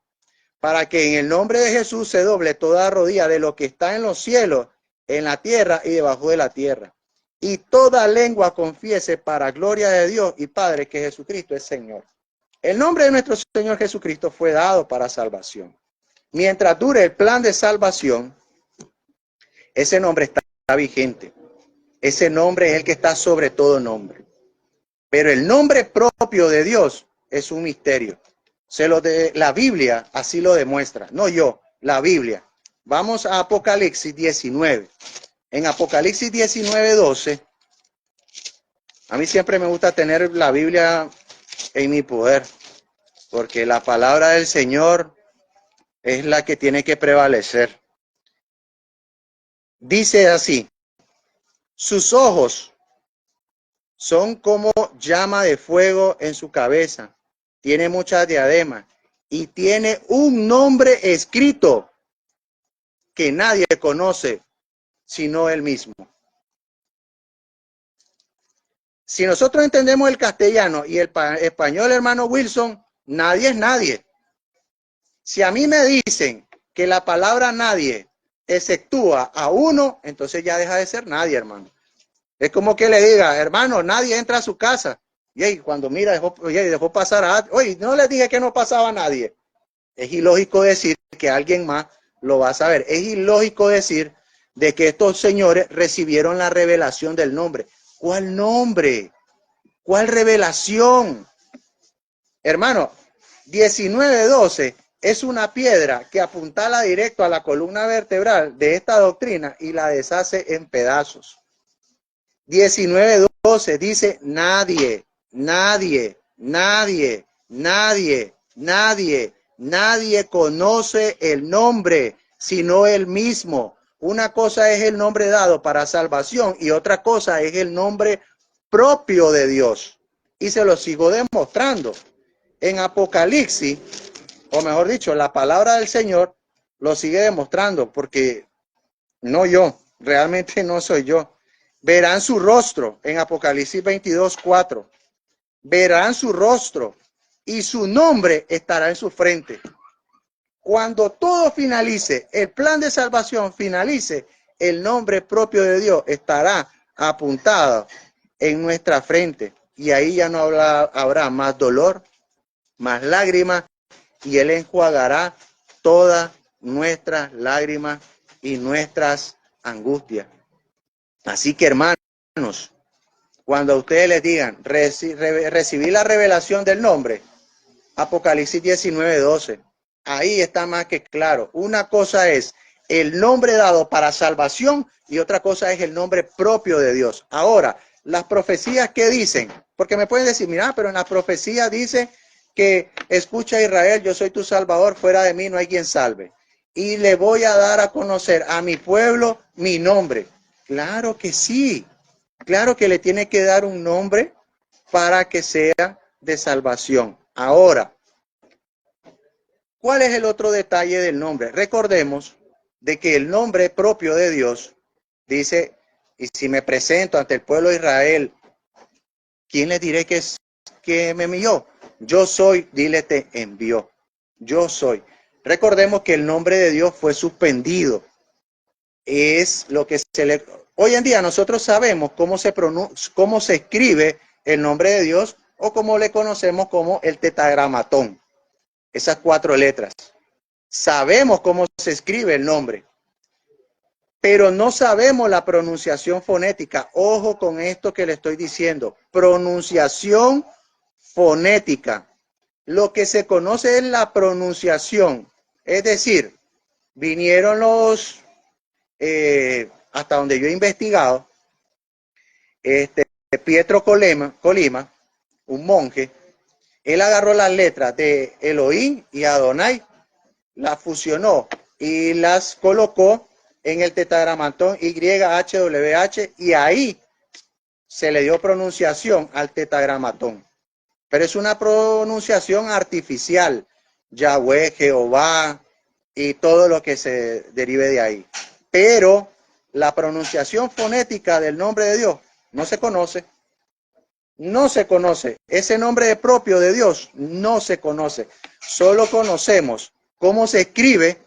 para que en el nombre de Jesús se doble toda rodilla de lo que está en los cielos, en la tierra y debajo de la tierra. Y toda lengua confiese para gloria de Dios y Padre que Jesucristo es Señor. El nombre de nuestro Señor Jesucristo fue dado para salvación. Mientras dure el plan de salvación, ese nombre está vigente. Ese nombre es el que está sobre todo nombre. Pero el nombre propio de Dios es un misterio. La Biblia así lo demuestra. No yo, la Biblia. Vamos a Apocalipsis 19. En Apocalipsis 19:12, a mí siempre me gusta tener la Biblia en mi poder, porque la palabra del Señor es la que tiene que prevalecer. Dice así: sus ojos son como llama de fuego en su cabeza, tiene muchas diademas y tiene un nombre escrito que nadie conoce sino él mismo. Si nosotros entendemos el castellano y el español, hermano Wilson, nadie es nadie. Si a mí me dicen que la palabra nadie exceptúa a uno, entonces ya deja de ser nadie, hermano. Es como que le diga, hermano, nadie entra a su casa. Y cuando mira, dejó pasar a... Oye, no les dije que no pasaba a nadie. Es ilógico decir que alguien más lo va a saber. Es ilógico decir de que estos señores recibieron la revelación del nombre. ¿Cuál nombre? ¿Cuál revelación? Hermano, 19:12 es una piedra que apuntala directo a la columna vertebral de esta doctrina y la deshace en pedazos. 19:12 dice nadie, nadie, nadie, nadie, nadie, nadie conoce el nombre, sino él mismo. Una cosa es el nombre dado para salvación y otra cosa es el nombre propio de Dios. Y se lo sigo demostrando. En Apocalipsis, o mejor dicho, la palabra del Señor lo sigue demostrando, porque no yo, realmente no soy yo. Verán su rostro en Apocalipsis 22:4. Verán su rostro y su nombre estará en su frente. Cuando todo finalice, el plan de salvación finalice, el nombre propio de Dios estará apuntado en nuestra frente. Y ahí ya no habrá más dolor, más lágrimas, y Él enjuagará todas nuestras lágrimas y nuestras angustias. Así que, hermanos, cuando a ustedes les digan recibir la revelación del nombre, Apocalipsis 19:12, ahí está más que claro. Una cosa es el nombre dado para salvación y otra cosa es el nombre propio de Dios. Ahora, las profecías que dicen, porque me pueden decir, mira, pero en la profecía dice que escucha Israel, yo soy tu salvador, fuera de mí no hay quien salve. Y le voy a dar a conocer a mi pueblo mi nombre. Claro que sí, claro que le tiene que dar un nombre para que sea de salvación. Ahora, ¿cuál es el otro detalle del nombre? Recordemos de que el nombre propio de Dios dice, y si me presento ante el pueblo de Israel, ¿quién le diré que me envió? Yo soy, dile te envió. Yo soy. Recordemos que el nombre de Dios fue suspendido. Es lo que se le... Hoy en día nosotros sabemos cómo se escribe el nombre de Dios o como le conocemos como el tetragramatón. Esas 4 letras. Sabemos cómo se escribe el nombre, pero no sabemos la pronunciación fonética. Ojo con esto que le estoy diciendo. Pronunciación fonética. Lo que se conoce es la pronunciación. Es decir, vinieron hasta donde yo he investigado, Pietro Colima, un monje, él agarró las letras de Elohim y Adonai, las fusionó y las colocó en el tetragramatón YHWH y ahí se le dio pronunciación al tetragramatón. Pero es una pronunciación artificial, Yahweh, Jehová y todo lo que se derive de ahí. Pero la pronunciación fonética del nombre de Dios no se conoce. No se conoce. Ese nombre propio de Dios no se conoce. Solo conocemos cómo se escribe,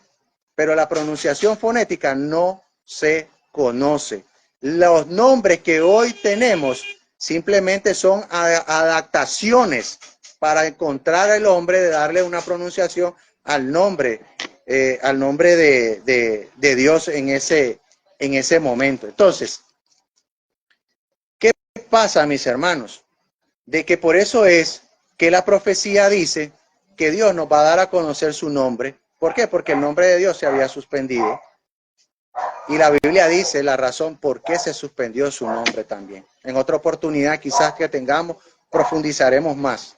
pero la pronunciación fonética no se conoce. Los nombres que hoy tenemos simplemente son adaptaciones para encontrar al hombre, de darle una pronunciación al nombre de Dios en ese momento. Entonces, ¿qué pasa, mis hermanos? De que por eso es que la profecía dice que Dios nos va a dar a conocer su nombre. ¿Por qué? Porque el nombre de Dios se había suspendido. Y la Biblia dice la razón por qué se suspendió su nombre también. En otra oportunidad quizás que tengamos, profundizaremos más.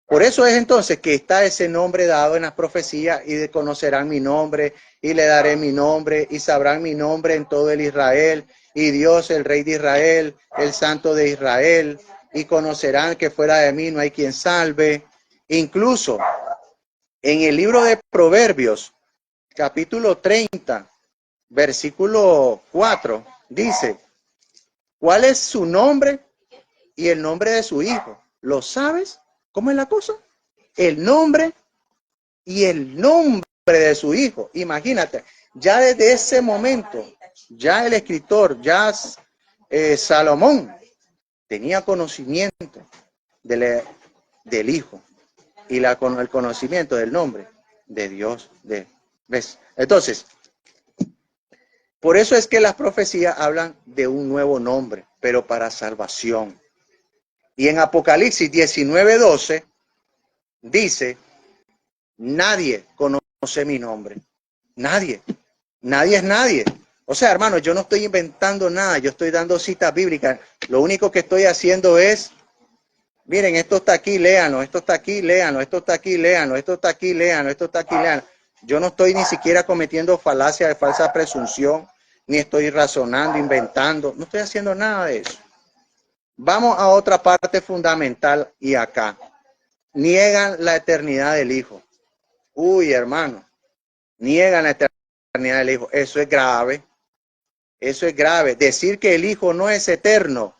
Por eso es entonces que está ese nombre dado en las profecías y de conocerán mi nombre y le daré mi nombre y sabrán mi nombre en todo el Israel y Dios, el Rey de Israel, el Santo de Israel, y conocerán que fuera de mí no hay quien salve. Incluso en el libro de Proverbios, capítulo 30, versículo 4, dice, ¿cuál es su nombre y el nombre de su hijo? ¿Lo sabes? ¿Cómo es la cosa? El nombre y el nombre de su hijo. Imagínate, ya desde ese momento, ya el escritor, ya Salomón, tenía conocimiento del hijo y el conocimiento del nombre de Dios. ¿Ves? Entonces, por eso es que las profecías hablan de un nuevo nombre, pero para salvación. Y en Apocalipsis 19:12 dice, nadie conoce mi nombre. Nadie. Nadie es nadie. O sea, hermano, yo no estoy inventando nada, yo estoy dando citas bíblicas. Lo único que estoy haciendo es, miren, esto está aquí, léanlo, esto está aquí, léanlo, esto está aquí, léanlo, esto está aquí, léanlo, esto está aquí, léanlo. Yo no estoy ni siquiera cometiendo falacia de falsa presunción, ni estoy razonando, inventando, no estoy haciendo nada de eso. Vamos a otra parte fundamental y acá. Niegan la eternidad del Hijo. Uy, hermano, niegan la eternidad del Hijo. Eso es grave. Eso es grave. Decir que el Hijo no es eterno,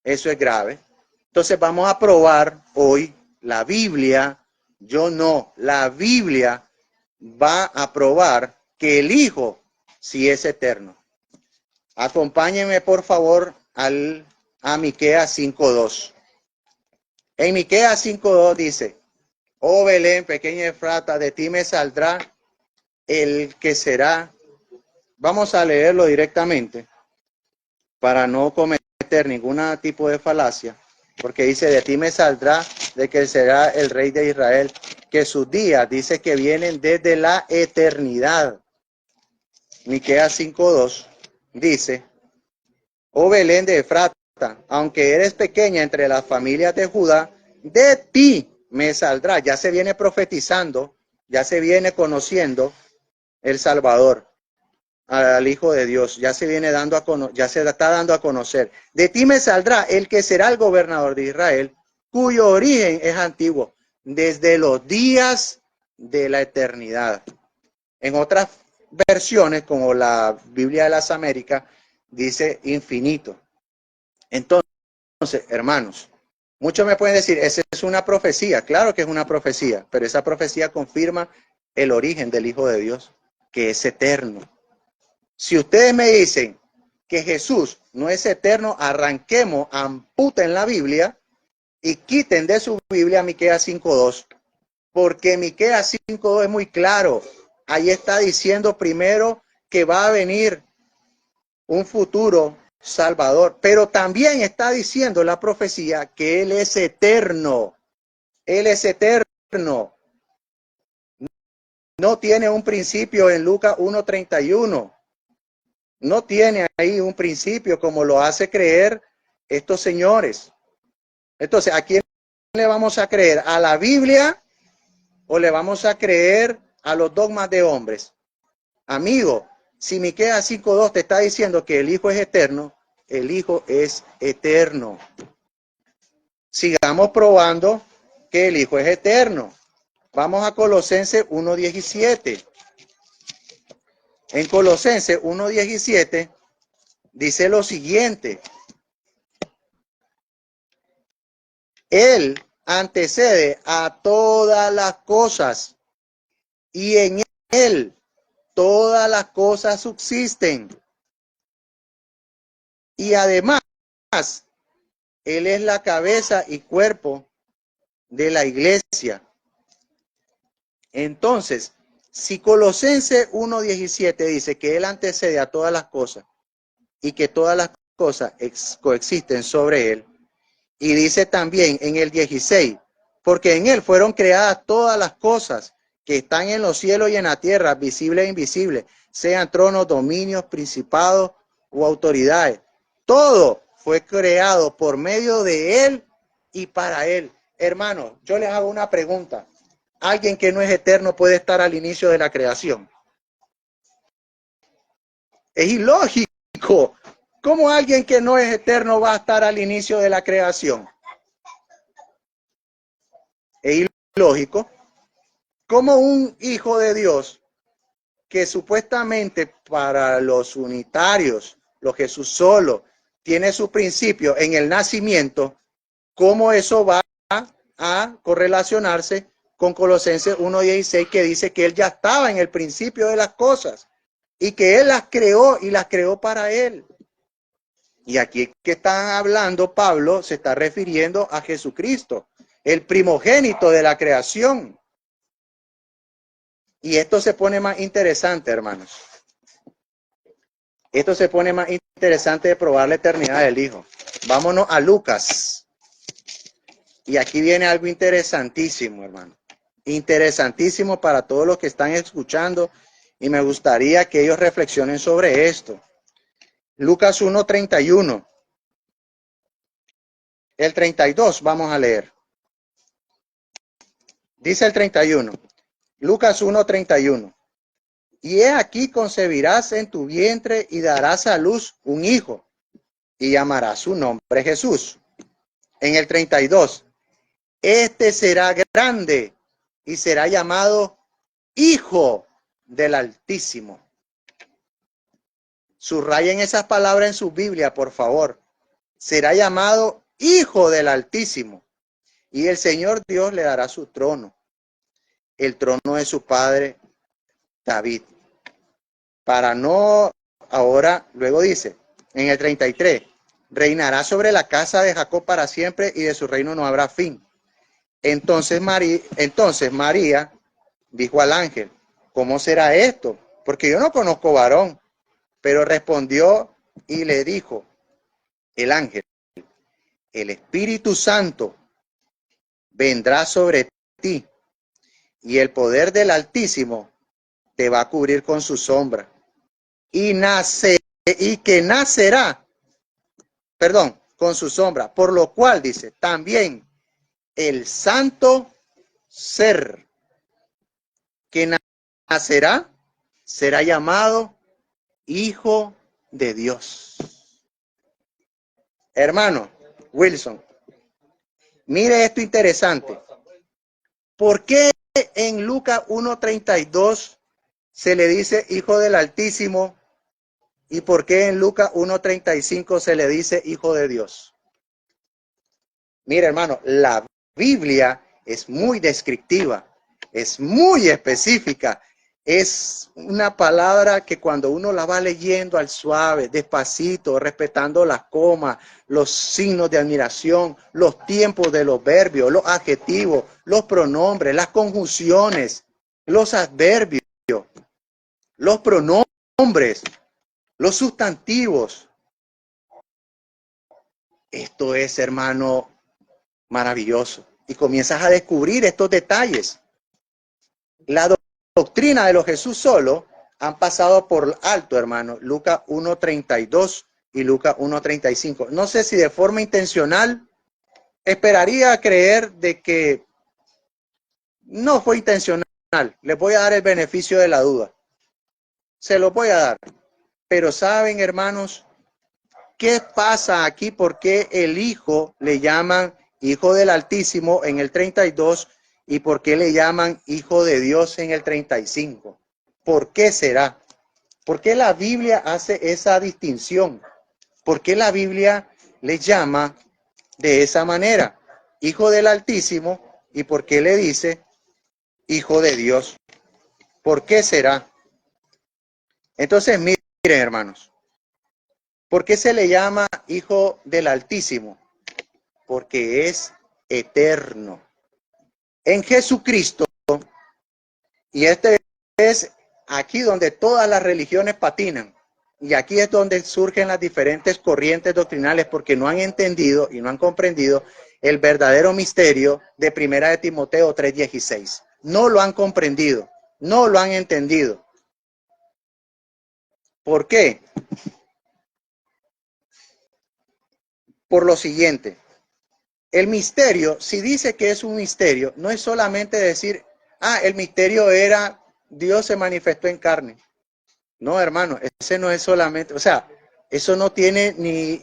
eso es grave. Entonces vamos a probar hoy la Biblia. Yo no, la Biblia va a probar que el Hijo sí es eterno. Acompáñenme por favor a Miqueas 5:2. En Miqueas 5:2 dice: oh Belén, pequeña Efrata, de ti me saldrá el que será. Vamos a leerlo directamente para no cometer ningún tipo de falacia, porque dice: de ti me saldrá, de que será el rey de Israel, que sus días, dice que vienen desde la eternidad. Miqueas 5:2 dice: oh Belén de Efrata, aunque eres pequeña entre las familias de Judá, de ti me saldrá. Ya se viene profetizando, ya se viene conociendo el Salvador, al Hijo de Dios, ya se viene dando a conocer, ya se está dando a conocer. De ti me saldrá el que será el gobernador de Israel, cuyo origen es antiguo, desde los días de la eternidad. En otras versiones, como la Biblia de las Américas, dice infinito. Entonces, hermanos, muchos me pueden decir, esa es una profecía. Claro que es una profecía, pero esa profecía confirma el origen del Hijo de Dios, que es eterno. Si ustedes me dicen que Jesús no es eterno, arranquemos, amputen la Biblia y quiten de su Biblia Miqueas 5:2, porque Miqueas 5:2 es muy claro. Ahí está diciendo primero que va a venir un futuro Salvador, pero también está diciendo la profecía que Él es eterno. Él es eterno. No tiene un principio en Lucas 1:31. No tiene ahí un principio como lo hace creer estos señores. Entonces, ¿a quién le vamos a creer? ¿A la Biblia o le vamos a creer a los dogmas de hombres? Amigo, si Miqueas 5:2 te está diciendo que el Hijo es eterno, el Hijo es eterno. Sigamos probando que el Hijo es eterno. Vamos a Colosenses 1:17. En Colosenses 1:17 dice lo siguiente: Él antecede a todas las cosas y en Él todas las cosas subsisten. Y además, Él es la cabeza y cuerpo de la iglesia. Entonces, si Colosenses 1:17 dice que Él antecede a todas las cosas y que todas las cosas coexisten sobre Él, y dice también en el 16, porque en Él fueron creadas todas las cosas que están en los cielos y en la tierra, visibles e invisibles, sean tronos, dominios, principados o autoridades. Todo fue creado por medio de Él y para Él. Hermanos, yo les hago una pregunta. ¿Alguien que no es eterno puede estar al inicio de la creación? Es ilógico. ¿Cómo alguien que no es eterno va a estar al inicio de la creación? Es ilógico. ¿Cómo un hijo de Dios que supuestamente para los unitarios, los Jesús solo, tiene su principio en el nacimiento, cómo eso va a correlacionarse con Colosenses 1:16, que dice que Él ya estaba en el principio de las cosas y que Él las creó y las creó para Él? Y aquí que está hablando Pablo se está refiriendo a Jesucristo, el primogénito de la creación. Y esto se pone más interesante, hermanos. Esto se pone más interesante de probar la eternidad del Hijo. Vámonos a Lucas. Y aquí viene algo interesantísimo, hermano. Interesantísimo para todos los que están escuchando y me gustaría que ellos reflexionen sobre esto. Lucas 1:31. El 32 vamos a leer. Dice el 31. Lucas 1:31. Y he aquí concebirás en tu vientre y darás a luz un hijo y llamarás su nombre Jesús. En el 32. Este será grande y será llamado Hijo del Altísimo. Subrayen esas palabras en su Biblia, por favor. Será llamado Hijo del Altísimo. Y el Señor Dios le dará su trono, el trono de su padre David. Para no, ahora, luego dice, en el 33, reinará sobre la casa de Jacob para siempre y de su reino no habrá fin. Entonces María dijo al ángel, ¿cómo será esto? Porque yo no conozco varón. Pero respondió y le dijo el ángel, el Espíritu Santo vendrá sobre ti y el poder del Altísimo te va a cubrir con su sombra con su sombra, por lo cual dice, también el santo ser que nacerá será llamado Hijo de Dios. Hermano Wilson, mire esto interesante. ¿Por qué en Lucas 1:32 se le dice Hijo del Altísimo? ¿Y por qué en Lucas 1:35 se le dice Hijo de Dios? Mire, hermano, la Biblia es muy descriptiva, es muy específica. Es una palabra que cuando uno la va leyendo al suave, despacito, respetando las comas, los signos de admiración, los tiempos de los verbios, los adjetivos, los pronombres, las conjunciones, los adverbios, los pronombres, los sustantivos. Esto es, hermano, maravilloso. Y comienzas a descubrir estos detalles. La doctrina de los Jesús solo han pasado por alto, hermano, Lucas 1:32 y Lucas 1:35. No sé si de forma intencional, esperaría creer de que no fue intencional. Les voy a dar el beneficio de la duda. Se lo voy a dar. Pero saben, hermanos, ¿qué pasa aquí? ¿Por qué el Hijo le llaman Hijo del Altísimo en el 32 y por qué le llaman Hijo de Dios en el 35? ¿Por qué será? ¿Por qué la Biblia hace esa distinción? ¿Por qué la Biblia le llama de esa manera? Hijo del Altísimo, ¿y por qué le dice Hijo de Dios? ¿Por qué será? Entonces, miren, hermanos, ¿por qué se le llama Hijo del Altísimo? Porque es eterno. En Jesucristo, y este es aquí donde todas las religiones patinan, y aquí es donde surgen las diferentes corrientes doctrinales porque no han entendido y no han comprendido el verdadero misterio de Primera de Timoteo 3:16. No lo han comprendido, no lo han entendido. ¿Por qué? Por lo siguiente. El misterio, si dice que es un misterio, no es solamente decir, el misterio era Dios se manifestó en carne. No, hermano, ese no es solamente, o sea, eso no tiene ni,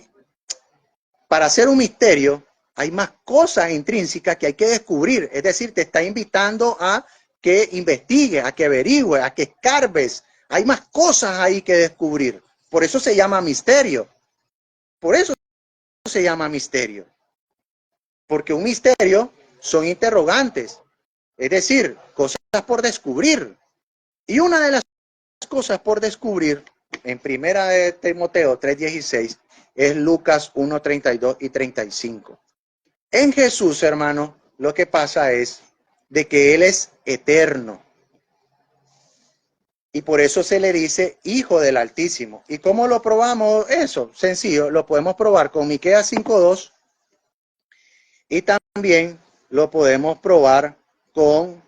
para hacer un misterio, hay más cosas intrínsecas que hay que descubrir. Es decir, te está invitando a que investigues, a que averigües, a que escarbes. Hay más cosas ahí que descubrir. Por eso se llama misterio. Por eso se llama misterio. Porque un misterio son interrogantes, es decir, cosas por descubrir. Y una de las cosas por descubrir en Primera de Timoteo 3:16 es Lucas 1:32 y 35. En Jesús, hermano, lo que pasa es de que Él es eterno. Y por eso se le dice Hijo del Altísimo. ¿Y cómo lo probamos eso? Sencillo, lo podemos probar con Miqueas 5:2 y también lo podemos probar con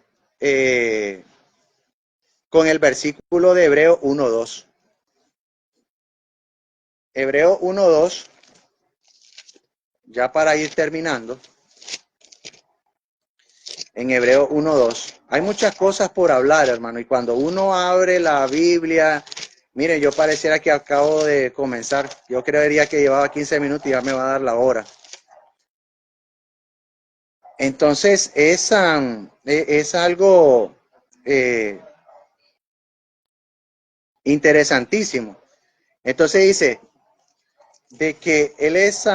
con el versículo de Hebreo 1:2. Hebreo 1:2, ya para ir terminando. En Hebreo 1:2. Hay muchas cosas por hablar, hermano, y cuando uno abre la Biblia, miren, yo pareciera que acabo de comenzar. Yo creería que llevaba 15 minutos y ya me va a dar la hora. Entonces, es algo interesantísimo. Entonces dice, de que Él es,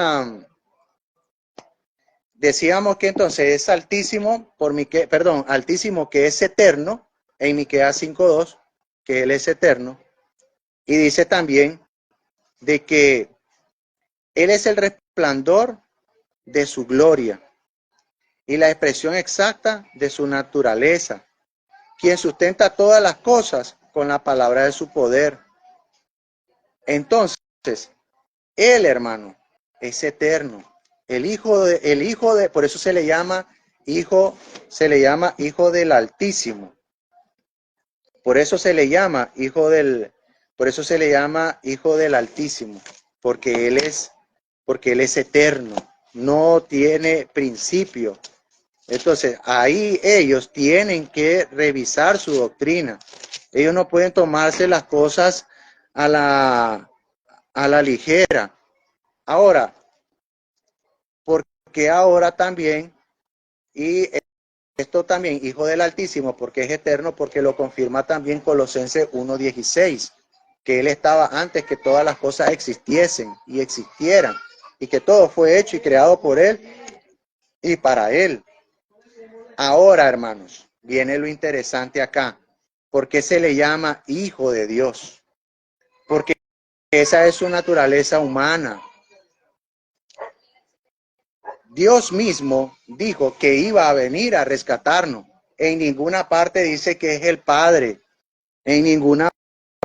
decíamos que entonces es altísimo, altísimo que es eterno, en Miqueas 5:2, que Él es eterno. Y dice también de que Él es el resplandor de su gloria y la expresión exacta de su naturaleza, quien sustenta todas las cosas con la palabra de su poder. Entonces, Él, hermano, es eterno. El hijo de, por eso se le llama hijo del Altísimo. Por eso se le llama por eso se le llama hijo del Altísimo, porque él es eterno, no tiene principio. Entonces, ahí ellos tienen que revisar su doctrina. Ellos no pueden tomarse las cosas a la ligera. Ahora, porque ahora también, y esto también, hijo del Altísimo, porque es eterno, porque lo confirma también Colosenses 1:16, que Él estaba antes que todas las cosas existiesen y existieran, y que todo fue hecho y creado por Él y para Él. Ahora, hermanos, viene lo interesante acá. ¿Por qué se le llama hijo de Dios? Porque esa es su naturaleza humana. Dios mismo dijo que iba a venir a rescatarnos. En ninguna parte dice que es el Padre. En ninguna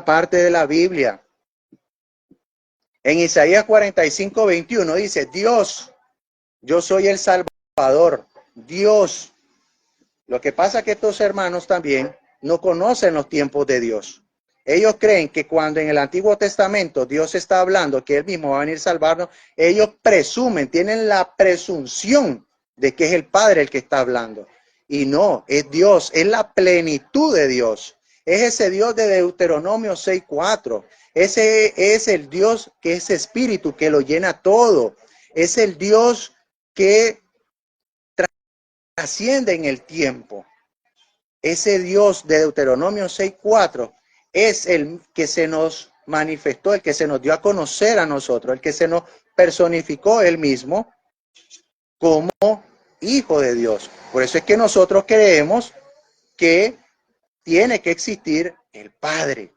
parte de la Biblia. En Isaías 45:21 dice, Dios, yo soy el Salvador. Dios. Lo que pasa es que estos hermanos también no conocen los tiempos de Dios. Ellos creen que cuando en el Antiguo Testamento Dios está hablando que Él mismo va a venir a salvarnos, ellos presumen, tienen la presunción de que es el Padre el que está hablando. Y no, es Dios, es la plenitud de Dios. Es ese Dios de Deuteronomio 6:4. Ese es el Dios que es espíritu, que lo llena todo. Es el Dios que trasciende en el tiempo. Ese Dios de Deuteronomio 6:4 es el que se nos manifestó, el que se nos dio a conocer a nosotros, el que se nos personificó él mismo como hijo de Dios. Por eso es que nosotros creemos que tiene que existir el Padre,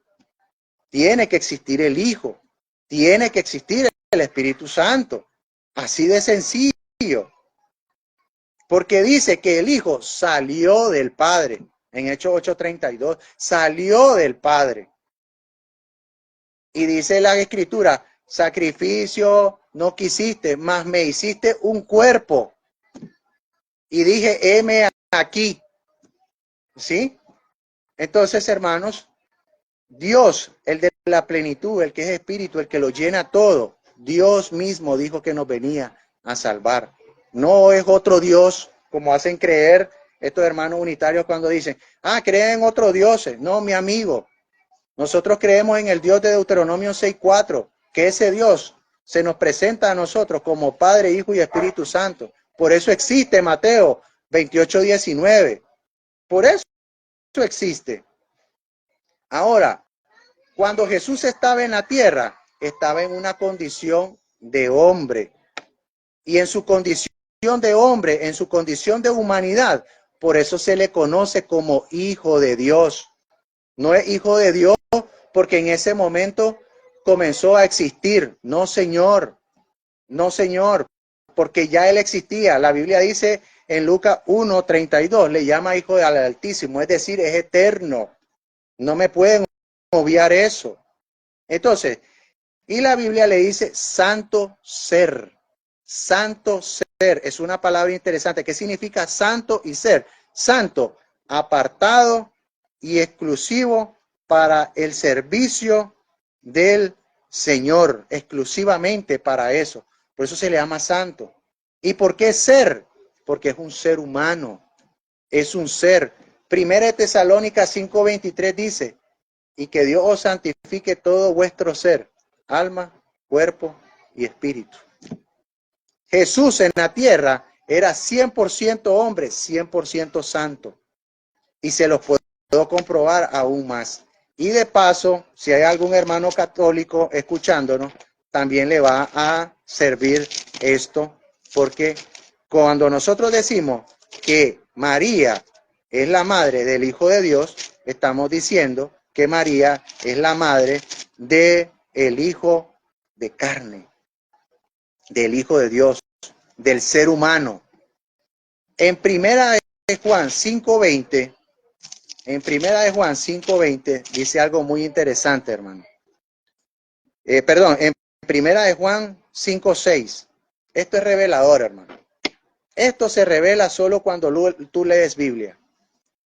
tiene que existir el Hijo, tiene que existir el Espíritu Santo. Así de sencillo. Porque dice que el Hijo salió del Padre. En Hechos 8:32, salió del Padre. Y dice la Escritura, sacrificio no quisiste, mas me hiciste un cuerpo. Y dije, heme aquí. ¿Sí? Entonces, hermanos, Dios, el de la plenitud, el que es espíritu, el que lo llena todo, Dios mismo dijo que nos venía a salvar. No es otro Dios, como hacen creer estos hermanos unitarios cuando dicen, creen en otros dioses. No, mi amigo, nosotros creemos en el Dios de Deuteronomio 6:4, que ese Dios se nos presenta a nosotros como Padre, Hijo y Espíritu Santo. Por eso existe Mateo 28:19. Por eso existe. Ahora, cuando Jesús estaba en la tierra, estaba en una condición de hombre. Y en su condición de hombre, en su condición de humanidad, por eso se le conoce como hijo de Dios. No es hijo de Dios porque en ese momento comenzó a existir. No, señor. No, señor. Porque ya él existía. La Biblia dice en Lucas 1:32, le llama hijo del Altísimo, es decir, es eterno. No me pueden obviar eso. Entonces, y la Biblia le dice santo ser. Santo ser es una palabra interesante. ¿Qué significa santo y ser? Santo, apartado y exclusivo para el servicio del Señor, exclusivamente para eso. Por eso se le llama santo. ¿Y por qué ser? Porque es un ser humano, es un ser. Primera de Tesalónicas 5:23 dice, y que Dios os santifique todo vuestro ser, alma, cuerpo y espíritu. Jesús en la tierra era 100% hombre, 100% santo. Y se los puedo comprobar aún más. Y de paso, si hay algún hermano católico escuchándonos, también le va a servir esto, porque cuando nosotros decimos que María es la madre del Hijo de Dios, estamos diciendo que María es la madre del Hijo de carne, del Hijo de Dios, del ser humano. En primera de Juan 5:20, en primera de Juan 5:20 dice algo muy interesante, hermano. En primera de Juan 5:6. Esto es revelador, hermano. Esto se revela solo cuando tú lees Biblia.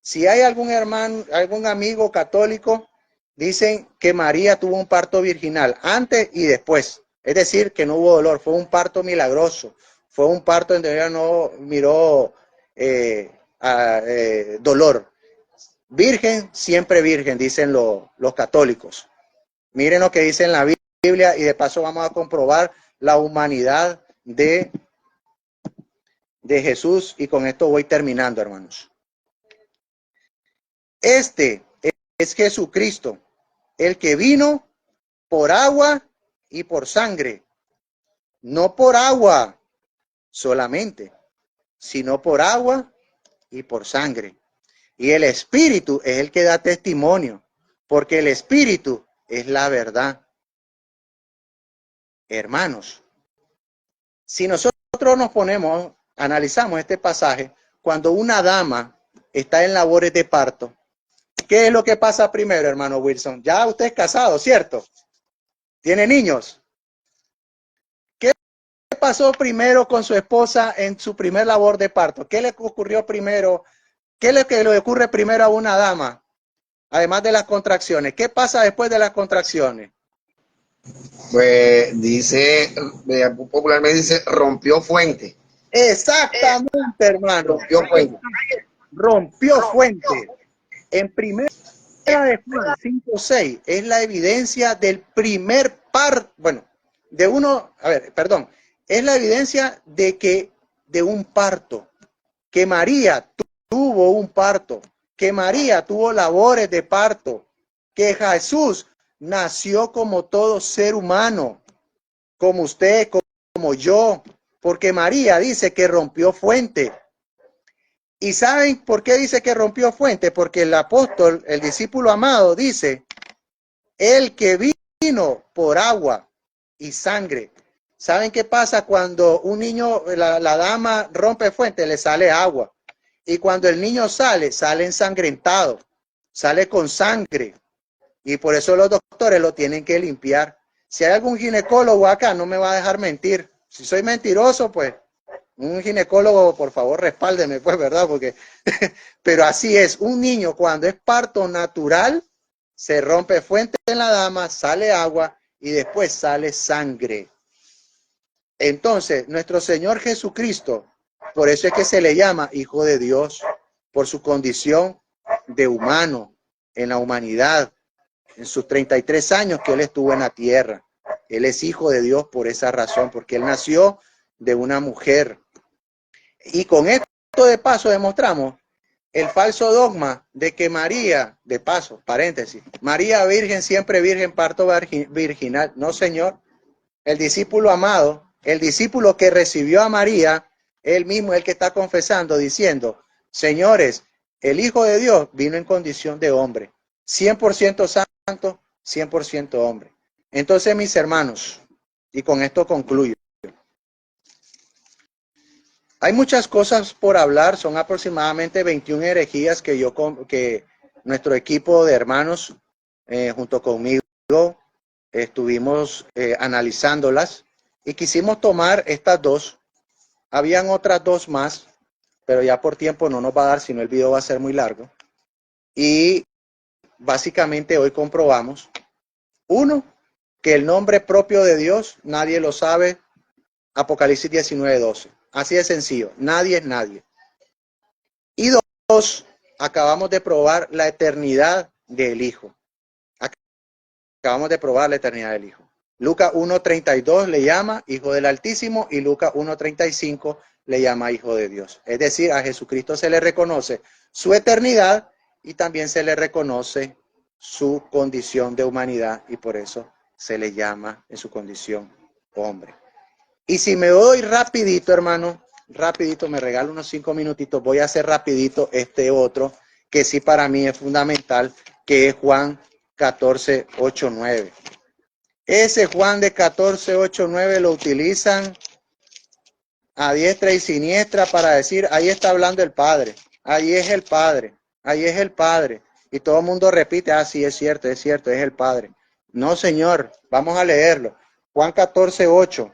Si hay algún hermano, algún amigo católico, dicen que María tuvo un parto virginal antes y después. Es decir, que no hubo dolor, fue un parto milagroso. Fue un parto donde ella no miró dolor. Virgen, siempre virgen, dicen los católicos. Miren lo que dice en la Biblia y de paso vamos a comprobar la humanidad de Jesús y con esto voy terminando, hermanos. Este es Jesucristo, el que vino por agua y por sangre, no por agua solamente, sino por agua y por sangre. Y el Espíritu es el que da testimonio, porque el Espíritu es la verdad. Hermanos, si nosotros analizamos este pasaje, cuando una dama está en labores de parto, ¿qué es lo que pasa primero, hermano Wilson? Ya usted es casado, ¿cierto? ¿Tiene niños? ¿Qué pasó primero con su esposa en su primer labor de parto? ¿Qué le ocurrió primero? ¿Qué es lo que le ocurre primero a una dama? Además de las contracciones. ¿Qué pasa después de las contracciones? Pues dice, popularmente dice, rompió fuente. Exactamente, hermano. Rompió fuente. Rompió fuente. En primera de Juan 5:6 es la evidencia del primer parto, bueno, es la evidencia de un parto, que María tuvo un parto, que María tuvo labores de parto, que Jesús nació como todo ser humano, como usted, como yo, porque María dice que rompió fuente. ¿Y saben por qué dice que rompió fuente? Porque el apóstol, el discípulo amado, dice, el que vino por agua y sangre. ¿Saben qué pasa cuando un niño, la dama rompe fuente? Le sale agua. Y cuando el niño sale ensangrentado, sale con sangre. Y por eso los doctores lo tienen que limpiar. Si hay algún ginecólogo acá, no me va a dejar mentir. Si soy mentiroso, pues un ginecólogo, por favor, respáldeme, pues, ¿verdad? Porque, pero así es, un niño cuando es parto natural, se rompe fuente en la dama, sale agua y después sale sangre. Entonces, nuestro Señor Jesucristo, por eso es que se le llama Hijo de Dios, por su condición de humano, en la humanidad, en sus 33 años que Él estuvo en la tierra. Él es Hijo de Dios por esa razón, porque Él nació de una mujer. Y con esto de paso demostramos el falso dogma de que María, de paso, paréntesis, María virgen, siempre virgen, parto virginal. No, señor. El discípulo amado, el discípulo que recibió a María, él mismo es el que está confesando, diciendo, señores, el Hijo de Dios vino en condición de hombre, 100% santo, 100% hombre. Entonces, mis hermanos, y con esto concluyo, hay muchas cosas por hablar, son aproximadamente 21 herejías que nuestro equipo de hermanos, junto conmigo, estuvimos analizándolas y quisimos tomar estas dos. Habían otras dos más, pero ya por tiempo no nos va a dar, sino el video va a ser muy largo. Y básicamente hoy comprobamos, uno, que el nombre propio de Dios nadie lo sabe, Apocalipsis 19:12. Así de sencillo, nadie es nadie. Y dos, acabamos de probar la eternidad del Hijo. Acabamos de probar la eternidad del Hijo. Lucas 1:32 le llama Hijo del Altísimo y Lucas 1:35 le llama Hijo de Dios. Es decir, a Jesucristo se le reconoce su eternidad y también se le reconoce su condición de humanidad y por eso se le llama en su condición hombre. Y si me doy rapidito, hermano, rapidito, me regalo unos 5 minutitos, voy a hacer rapidito este otro, que sí para mí es fundamental, que es Juan 14:8-9. Ese Juan de 14:8-9 lo utilizan a diestra y siniestra para decir, ahí está hablando el Padre, ahí es el Padre, ahí es el Padre. Y todo el mundo repite, ah, sí, es cierto, es el Padre. No, señor, vamos a leerlo. Juan 14:8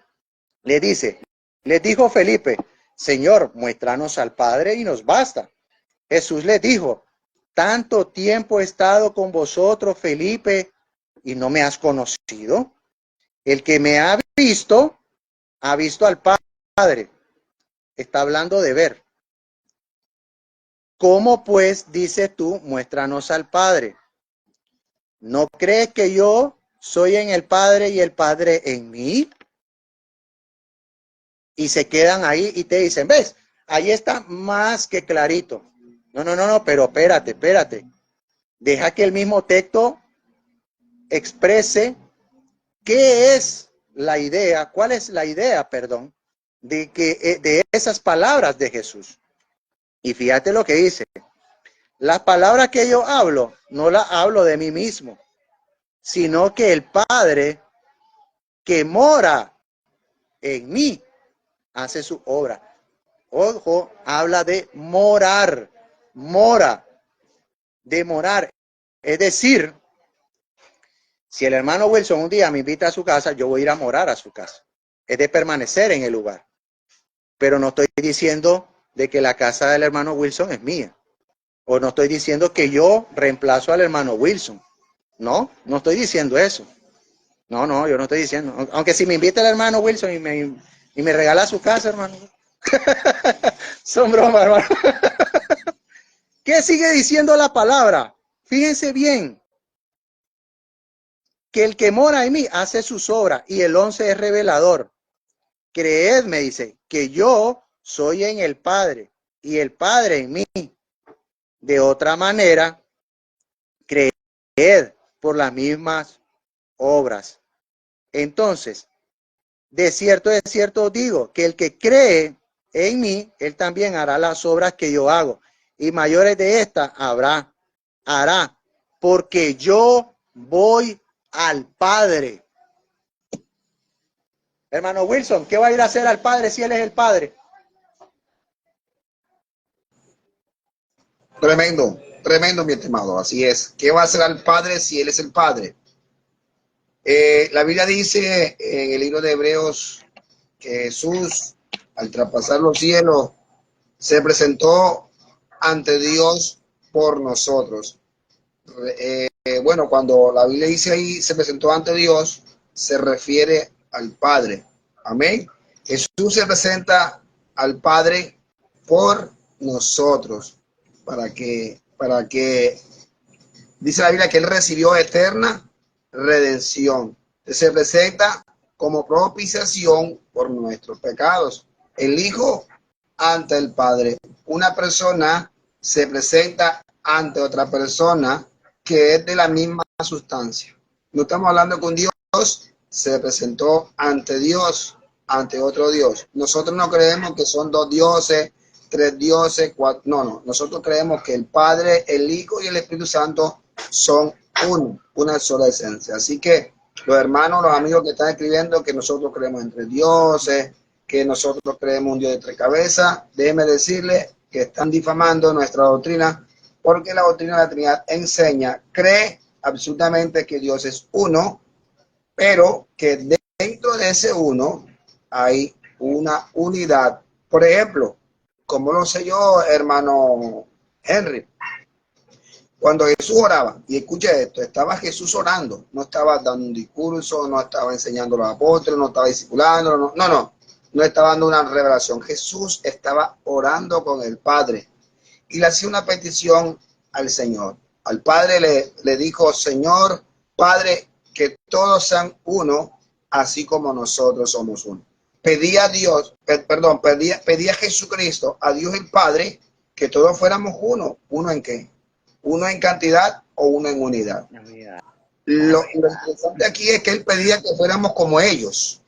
le dice, les dijo Felipe, Señor, muéstranos al Padre y nos basta. Jesús les dijo, tanto tiempo he estado con vosotros, Felipe, y no me has conocido. El que me ha visto al Padre. Está hablando de ver. ¿Cómo pues, dices tú, muéstranos al Padre? ¿No crees que yo soy en el Padre y el Padre en mí? Y se quedan ahí y te dicen, ¿ves? Ahí está más que clarito. No, pero espérate. Deja que el mismo texto exprese qué es la idea, cuál es la idea, perdón, de esas palabras de Jesús. Y fíjate lo que dice. Las palabras que yo hablo, no las hablo de mí mismo, sino que el Padre que mora en mí hace su obra. Ojo, habla de morar, de morar. Es decir, si el hermano Wilson un día me invita a su casa, yo voy a ir a morar a su casa. Es de permanecer en el lugar. Pero no estoy diciendo de que la casa del hermano Wilson es mía. O no estoy diciendo que yo reemplazo al hermano Wilson. No estoy diciendo eso. No, yo no estoy diciendo. Aunque si me invita el hermano Wilson y me regala su casa, hermano. Son bromas, hermano. ¿Qué sigue diciendo la palabra? Fíjense bien. Que el que mora en mí hace sus obras. Y el 11 es revelador. Creedme, dice, que yo soy en el Padre y el Padre en mí. De otra manera, creed por las mismas obras. Entonces, de cierto os digo, que el que cree en mí, él también hará las obras que yo hago. Y mayores de estas hará, porque yo voy al Padre. Hermano Wilson, ¿qué va a ir a hacer al Padre si él es el Padre? Tremendo, mi estimado. Así es. ¿Qué va a hacer al Padre si Él es el Padre? La Biblia dice en el libro de Hebreos que Jesús, al traspasar los cielos, se presentó ante Dios por nosotros. Bueno, cuando la Biblia dice ahí, se presentó ante Dios, se refiere al Padre. Amén. Jesús se presenta al Padre por nosotros, para que dice la Biblia que Él recibió eterna redención. Se presenta como propiciación por nuestros pecados. El Hijo ante el Padre. Una persona se presenta ante otra persona que es de la misma sustancia. No estamos hablando con Dios, se presentó ante Dios, ante otro Dios. Nosotros no creemos que son dos dioses, tres dioses, cuatro. No. Nosotros creemos que el Padre, el Hijo y el Espíritu Santo son uno, una sola esencia. Así que los hermanos, los amigos que están escribiendo que nosotros creemos en tres dioses, que nosotros creemos un Dios de tres cabezas, déjenme decirles que están difamando nuestra doctrina, porque la doctrina de la Trinidad enseña, cree absolutamente que Dios es uno, pero que dentro de ese uno hay una unidad. Por ejemplo, ¿cómo lo sé yo, hermano Henry? Cuando Jesús oraba, y escucha esto, estaba Jesús orando, no estaba dando un discurso, no estaba enseñando a los apóstoles, no estaba discipulando, no estaba dando una revelación. Jesús estaba orando con el Padre y le hacía una petición al Señor. Al Padre le dijo, Señor, Padre, que todos sean uno, así como nosotros somos uno. Pedía a Dios, pedía a Jesucristo, a Dios el Padre, que todos fuéramos uno. ¿Uno en qué? Uno en cantidad o uno en unidad. Lo interesante aquí es que él pedía que fuéramos como ellos.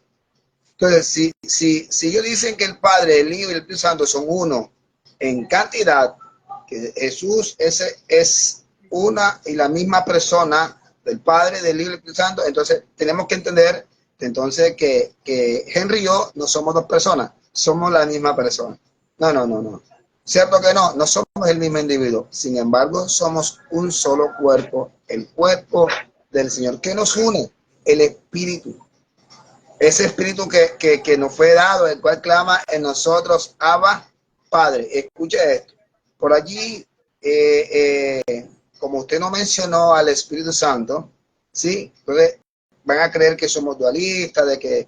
Entonces, si ellos dicen que el Padre, el Hijo y el Espíritu Santo son uno en cantidad, que Jesús es una y la misma persona del Padre, del Hijo y del Espíritu Santo, entonces tenemos que entender entonces que Henry y yo no somos dos personas, somos la misma persona. No. Cierto que no somos el mismo individuo, sin embargo somos un solo cuerpo, el cuerpo del Señor. ¿Qué nos une? El Espíritu. Ese Espíritu que nos fue dado, el cual clama en nosotros, Abba, Padre. Escuche esto. Por allí, como usted no mencionó al Espíritu Santo, ¿sí? Entonces van a creer que somos dualistas, ay,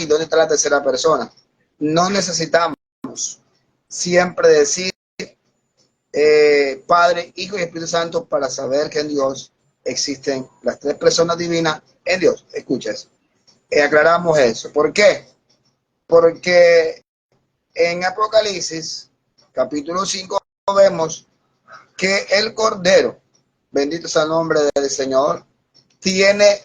¿dónde está la tercera persona? No necesitamos siempre decir Padre, Hijo y Espíritu Santo para saber que en Dios existen las tres personas divinas en Dios. Escucha eso. Aclaramos eso. ¿Por qué? Porque en Apocalipsis, capítulo 5, vemos que el Cordero, bendito sea el nombre del Señor, tiene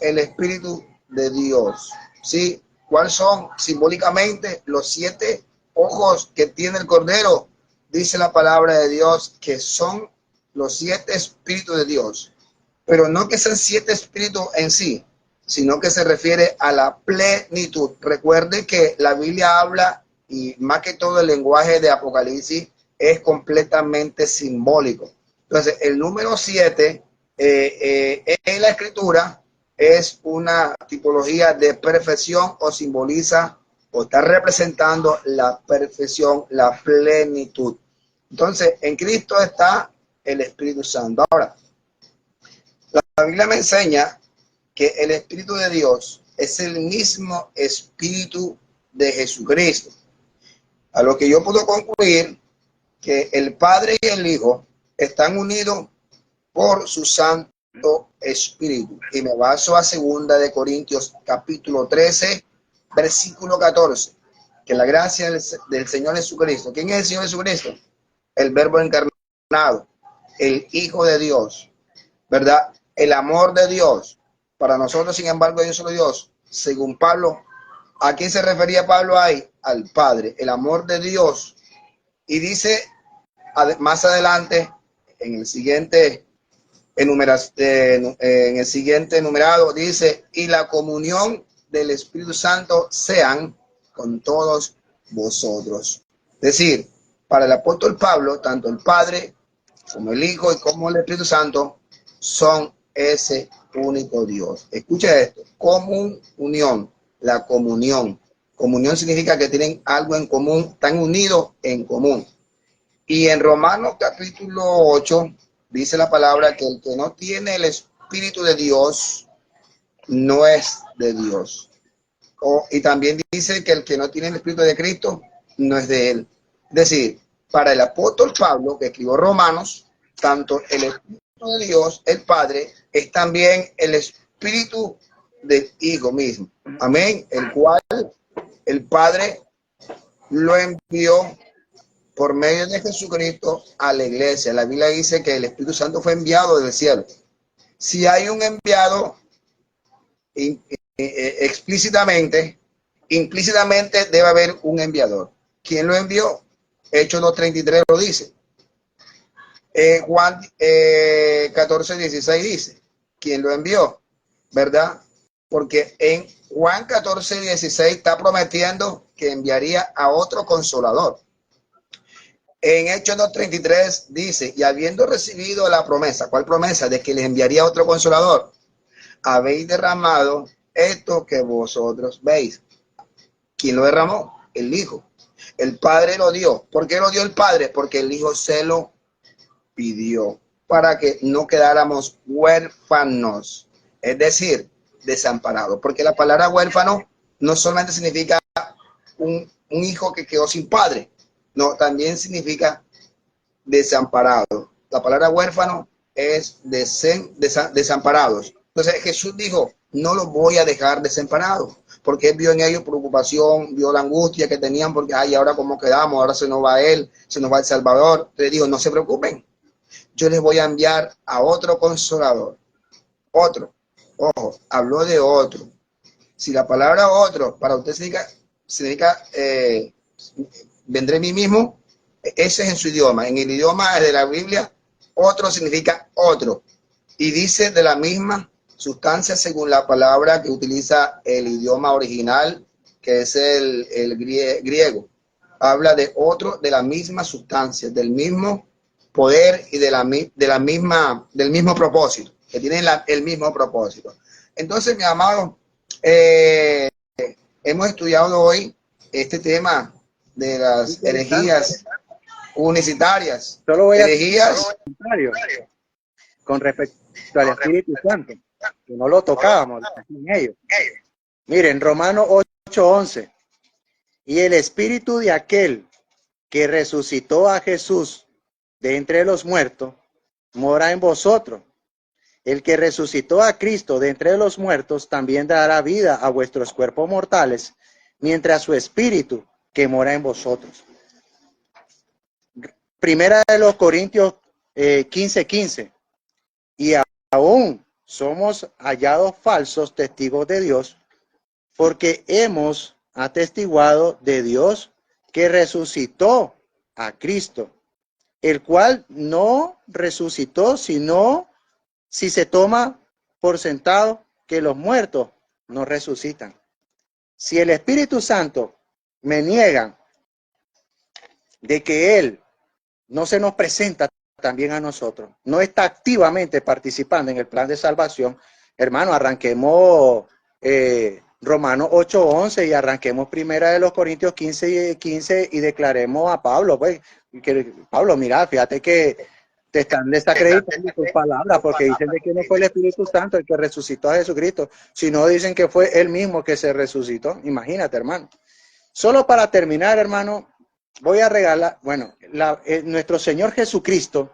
el Espíritu de Dios. ¿Sí? ¿Cuáles son simbólicamente los 7 ojos que tiene el Cordero? Dice la palabra de Dios que son los 7 espíritus de Dios, pero no que sean 7 espíritus en sí, sino que se refiere a la plenitud. Recuerde que la Biblia habla, y más que todo el lenguaje de Apocalipsis es completamente simbólico. Entonces, el número 7 en la Escritura es una tipología de perfección o simboliza o está representando la perfección, la plenitud. Entonces, en Cristo está el Espíritu Santo. Ahora, la Biblia me enseña que el Espíritu de Dios es el mismo Espíritu de Jesucristo. A lo que yo puedo concluir que el Padre y el Hijo están unidos por su Santo Espíritu. Y me baso a 2 de Corintios capítulo 13, versículo 14. Que la gracia del Señor Jesucristo. ¿Quién es el Señor Jesucristo? El Verbo encarnado, el Hijo de Dios, ¿verdad? El amor de Dios. Para nosotros, sin embargo, hay un solo Dios. Según Pablo, ¿a quién se refería Pablo ahí? Al Padre, el amor de Dios. Y dice más adelante, en el siguiente enumerado, dice, y la comunión del Espíritu Santo sean con todos vosotros. Es decir, para el apóstol Pablo, tanto el Padre como el Hijo y como el Espíritu Santo son ese único Dios. Escucha esto, unión, la comunión. Comunión significa que tienen algo en común, están unidos en común. Y en Romanos capítulo 8 dice la palabra que el que no tiene el Espíritu de Dios no es de Dios. Y también dice que el que no tiene el Espíritu de Cristo no es de él. Es decir, para el apóstol Pablo, que escribió Romanos, tanto el Espíritu de Dios, el Padre, es también el Espíritu del Hijo mismo. Amén. El cual el Padre lo envió por medio de Jesucristo a la iglesia. La Biblia dice que el Espíritu Santo fue enviado del cielo. Si hay un enviado explícitamente, implícitamente debe haber un enviador. ¿Quién lo envió? Hechos 2:33 lo dice. Juan 14:16 dice, ¿quién lo envió? ¿Verdad? Porque en Juan 14:16 está prometiendo que enviaría a otro consolador. En Hechos 2:33 dice, y habiendo recibido la promesa, ¿cuál promesa? De que les enviaría otro consolador. Habéis derramado esto que vosotros veis. ¿Quién lo derramó? El Hijo. El Padre lo dio. ¿Por qué lo dio el Padre? Porque el Hijo se lo pidió para que no quedáramos huérfanos, es decir, desamparados. Porque la palabra huérfano no solamente significa un hijo que quedó sin padre, no, también significa desamparado. La palabra huérfano es desamparados. Entonces Jesús dijo, no los voy a dejar desamparados, porque él vio en ellos preocupación, vio la angustia que tenían, porque, ay, ahora cómo quedamos, ahora se nos va él, se nos va el Salvador. Le dijo, no se preocupen, yo les voy a enviar a otro consolador, otro. Ojo, habló de otro. Si la palabra otro para usted significa vendré a mí mismo, ese es en su idioma. En el idioma de la Biblia, otro significa otro. Y dice de la misma sustancia según la palabra que utiliza el idioma original, que es el griego. Habla de otro, de la misma sustancia, del mismo poder y del mismo propósito, que tienen el mismo propósito. Entonces, mi amado, hemos estudiado hoy este tema de las herejías unicitarias. Solo voy a Herejías. con respecto al Espíritu Santo, que no lo tocábamos en ellos. Miren, Romanos 8:11. Y el Espíritu de aquel que resucitó a Jesús de entre los muertos mora en vosotros. El que resucitó a Cristo de entre los muertos también dará vida a vuestros cuerpos mortales, mientras su Espíritu que mora en vosotros. Primera de los Corintios 15:15. Y aún somos hallados falsos testigos de Dios, porque hemos atestiguado de Dios que resucitó a Cristo, el cual no resucitó, sino si se toma por sentado que los muertos no resucitan. Si el Espíritu Santo me niega de que Él no se nos presenta también a nosotros, no está activamente participando en el plan de salvación, hermano, arranquemos Romanos 8:11 y arranquemos primera de los Corintios 15:15 y declaremos a Pablo, pues, que Pablo, mira, fíjate que te están desacreditando tus palabras porque dicen de que no fue el Espíritu Santo el que resucitó a Jesucristo, sino dicen que fue él mismo que se resucitó. Imagínate, hermano. Solo para terminar, hermano, voy a regalar, bueno, nuestro Señor Jesucristo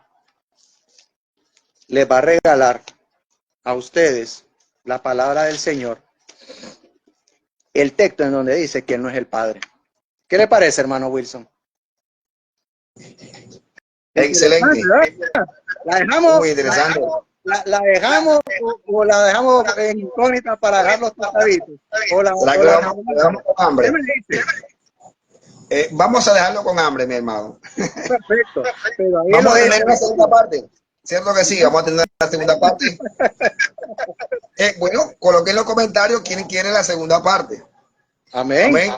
les va a regalar a ustedes la palabra del Señor, el texto en donde dice que Él no es el Padre. ¿Qué le parece, hermano Wilson? Excelente. La dejamos, muy interesante. la dejamos o la dejamos en incógnita para dejarlos trataditos. ¿Será que lo dejamos con hambre? Vamos a dejarlo con hambre, mi hermano. Perfecto. Pero ahí vamos a tener una segunda parte. ¿Cierto que sí? Vamos a tener la segunda parte. Bueno, coloquen en los comentarios quién quiere la segunda parte. Amén. Amén.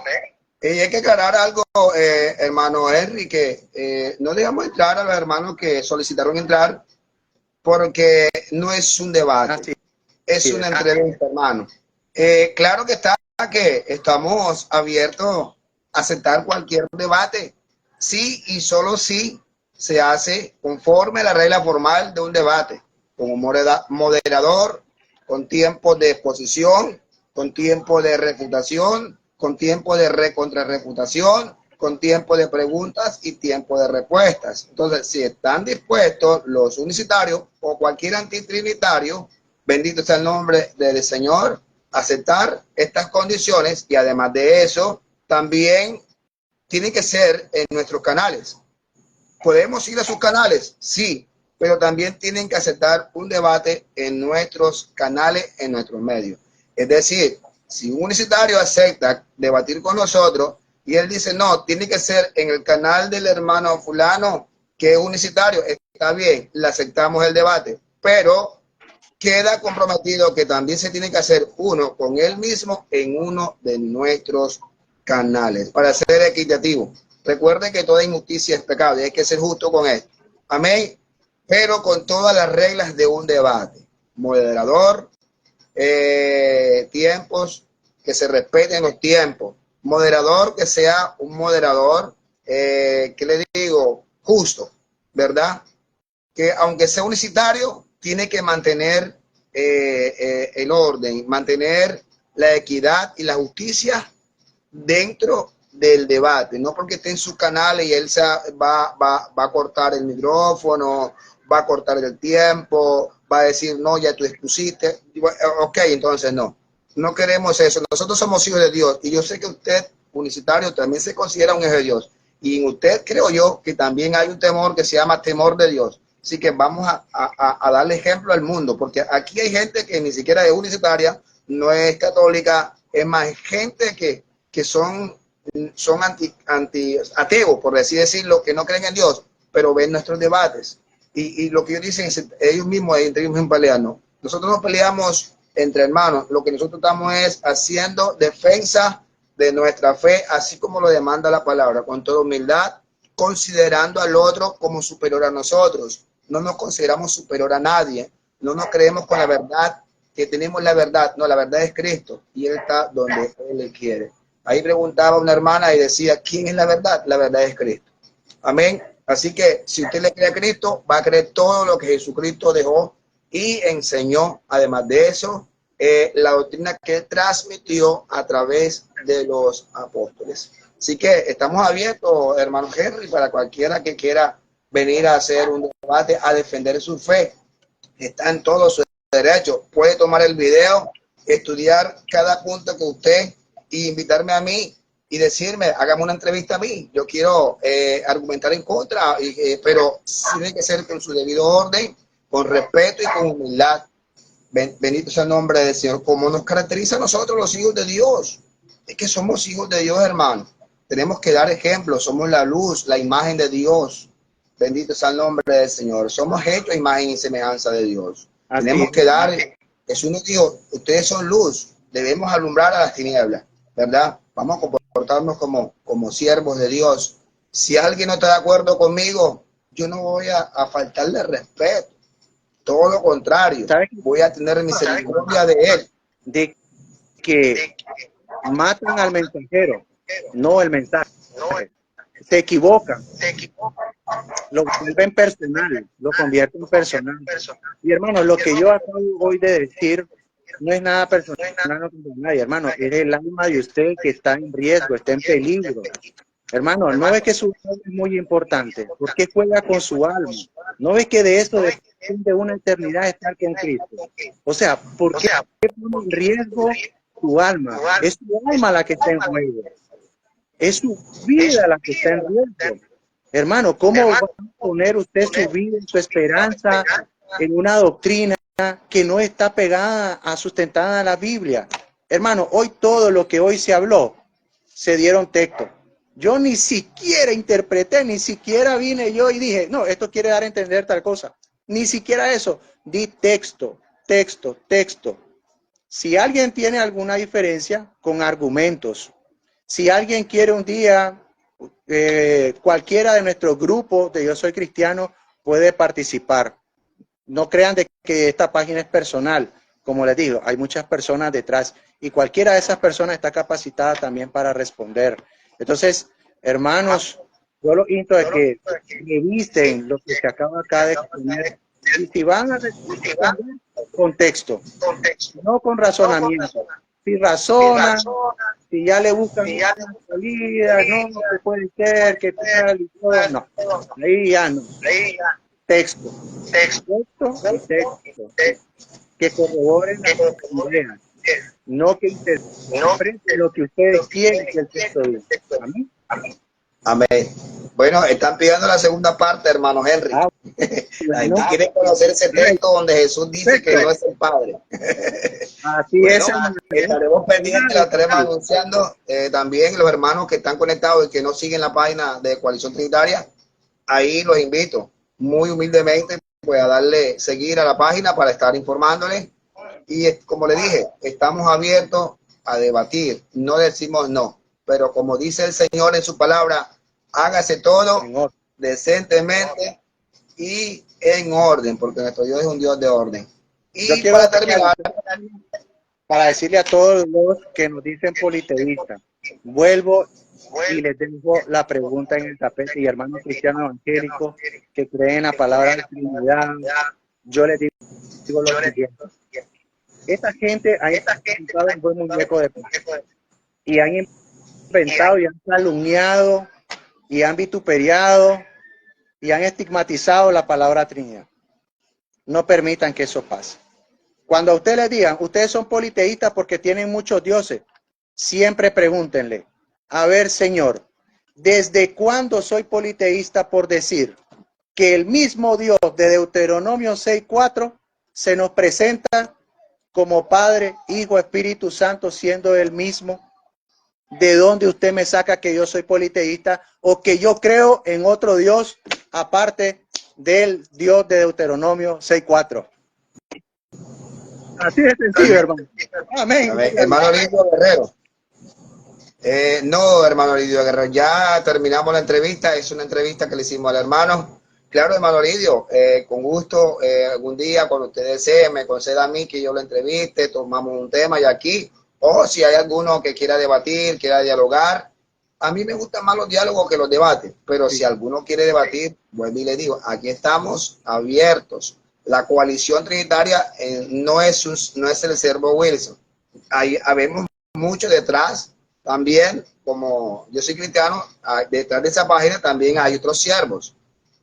Y hay que aclarar algo, hermano Henry, que no dejamos entrar a los hermanos que solicitaron entrar porque no es un debate, es una entrevista, hermano. Claro que está que estamos abiertos a aceptar cualquier debate, sí y solo sí se hace conforme a la regla formal de un debate, como moderador, con tiempo de exposición, con tiempo de refutación, con tiempo de recontrarrefutación, con tiempo de preguntas y tiempo de respuestas. Entonces, si están dispuestos los unicitarios o cualquier antitrinitario, bendito sea el nombre del Señor, aceptar estas condiciones y además de eso, también tienen que ser en nuestros canales. ¿Podemos ir a sus canales? Sí, pero también tienen que aceptar un debate en nuestros canales, en nuestros medios. Es decir, si un unicitario acepta debatir con nosotros y él dice, no, tiene que ser en el canal del hermano fulano, que es unicitario, está bien, le aceptamos el debate, pero queda comprometido que también se tiene que hacer uno con él mismo en uno de nuestros canales para ser equitativo. Recuerden que toda injusticia es pecado y hay que ser justo con esto. Amén. Pero con todas las reglas de un debate. Moderador, tiempos, que se respeten los tiempos. Moderador, que sea un moderador, que le digo, justo, ¿verdad? que aunque sea unicitario, tiene que mantener el orden, mantener la equidad y la justicia dentro del debate, no porque esté en sus canales y él va a cortar el micrófono, va a cortar el tiempo, va a decir, no, ya tú expusiste. Ok, entonces no queremos eso. Nosotros somos hijos de Dios y yo sé que usted, unicitario, también se considera un hijo de Dios. Y en usted creo yo que también hay un temor que se llama temor de Dios. Así que vamos a darle ejemplo al mundo, porque aquí hay gente que ni siquiera es unicitaria, no es católica, es más gente que son ateos, por así decirlo, que no creen en Dios, pero ven nuestros debates. Y lo que ellos dicen es, ellos mismos, entre ellos mismos pelean, ¿no? Nosotros no peleamos entre hermanos, lo que nosotros estamos es haciendo defensa de nuestra fe, así como lo demanda la palabra, con toda humildad, considerando al otro como superior a nosotros. No nos consideramos superior a nadie, no nos creemos con la verdad, que tenemos la verdad, no, la verdad es Cristo, y Él está donde Él le quiere. Ahí preguntaba una hermana y decía, ¿quién es la verdad? La verdad es Cristo. Amén. Así que si usted le cree a Cristo, va a creer todo lo que Jesucristo dejó y enseñó. Además de eso, la doctrina que transmitió a través de los apóstoles. Así que estamos abiertos, hermano Henry, para cualquiera que quiera venir a hacer un debate, a defender su fe. Está en todo su derecho. Puede tomar el video, estudiar cada punto que usted y invitarme a mí y decirme, hágame una entrevista a mí. Yo quiero argumentar en contra, pero tiene que ser con su debido orden, con respeto y con humildad. Bendito sea el nombre del Señor, como nos caracteriza a nosotros los hijos de Dios. Es que somos hijos de Dios, hermano. Tenemos que dar ejemplo, somos la luz, la imagen de Dios. Bendito sea el nombre del Señor. Somos hechos a imagen y semejanza de Dios. Así Tenemos es. que dar, Jesús nos dijo, ustedes son luz, debemos alumbrar a las tinieblas, ¿verdad? Vamos a comportarnos como siervos de Dios. Si alguien no está de acuerdo conmigo, yo no voy a faltarle respeto. Todo lo contrario, ¿Sabe voy a tener misericordia de él. de que matan al mensajero, no el mensaje? Se equivocan, lo vuelven personal, lo convierten personal. Y hermano, lo que yo acabo hoy de decir no es nada personal, no contra nadie, hermano, es el alma de usted que está en riesgo, está en peligro. Hermano, ¿no ve que su alma es muy importante? ¿Por qué juega con su alma? ¿No ve que de eso depende una eternidad estar con Cristo? O sea, ¿por qué pone en riesgo su alma? Es su alma la que está en juego. Es su vida la que está en riesgo. Hermano, ¿cómo va a poner usted su vida, su esperanza en una doctrina que no está pegada a sustentada a la Biblia? Hermano, hoy todo lo que hoy se habló, se dieron texto. Yo ni siquiera interpreté, ni siquiera vine yo y dije, no, esto quiere dar a entender tal cosa. Ni siquiera eso. Di texto, texto, texto. Si alguien tiene alguna diferencia, con argumentos. Si alguien quiere un día, cualquiera de nuestros grupos de Yo Soy Cristiano puede participar. No crean de que esta página es personal. Como les digo, hay muchas personas detrás y cualquiera de esas personas está capacitada también para responder. Entonces, hermanos, yo los invito a que revisen lo que se acaba acá de exponer y si van a responder con texto, no con razonamiento. Si razonan, si ya le buscan una salida, no, que puede ser, que tal y todo, no, ahí ya no. Texto, texto y texto, que corroboren las ideas, no que interpreten lo que ustedes quieren que el texto diga. ¿Amén? Amén. Bueno, están pidiendo la segunda parte, hermano Henry. Ah, La gente bueno, quiere conocer ese texto donde Jesús dice que no es el Padre. así es, Bueno, hermano. estaremos pendientes, la estaremos anunciando. También los hermanos que están conectados y que no siguen la página de Coalición Trinitaria, ahí los invito muy humildemente pues, a darle seguir a la página para estar informándoles. Y como le dije, estamos abiertos a debatir, no decimos no, pero como dice el Señor en su palabra, hágase todo decentemente y en orden, porque nuestro Dios es un Dios de orden. Yo Y quiero para terminar, para decirle a todos los que nos dicen politeístas, vuelvo y les dejo la pregunta en el tapete. Y hermanos cristianos evangélicos que creen en la palabra de Trinidad, yo les digo lo siguiente. Esta gente ha inventado un buen muñeco de paz y han inventado y han calumniado y han vituperiado y han estigmatizado la palabra Trinidad. No permitan que eso pase. Cuando a ustedes les digan, ustedes son politeístas porque tienen muchos dioses, siempre pregúntenle, a ver, Señor, ¿desde cuándo soy politeísta por decir que el mismo Dios de Deuteronomio 6:4 se nos presenta como Padre, Hijo, Espíritu Santo, siendo el mismo? ¿De dónde usted me saca que yo soy politeísta o que yo creo en otro Dios aparte del Dios de Deuteronomio 6:4? Así de sencillo, hermano. Amén. Amén. Hermano Lidio Guerrero. No, hermano Lidio Guerrero, ya terminamos la entrevista. Es una entrevista que le hicimos al hermano. Claro, hermano Lidio, con gusto, algún día, cuando usted desee, me conceda a mí que yo lo entreviste, tomamos un tema y aquí, o si hay alguno que quiera debatir, quiera dialogar. A mí me gustan más los diálogos que los debates, pero si alguno quiere debatir, bueno, y le digo, aquí estamos abiertos. La coalición trinitaria no es el Servo Wilson. Ahí habemos mucho detrás también, como yo soy cristiano, detrás de esa página también hay otros siervos,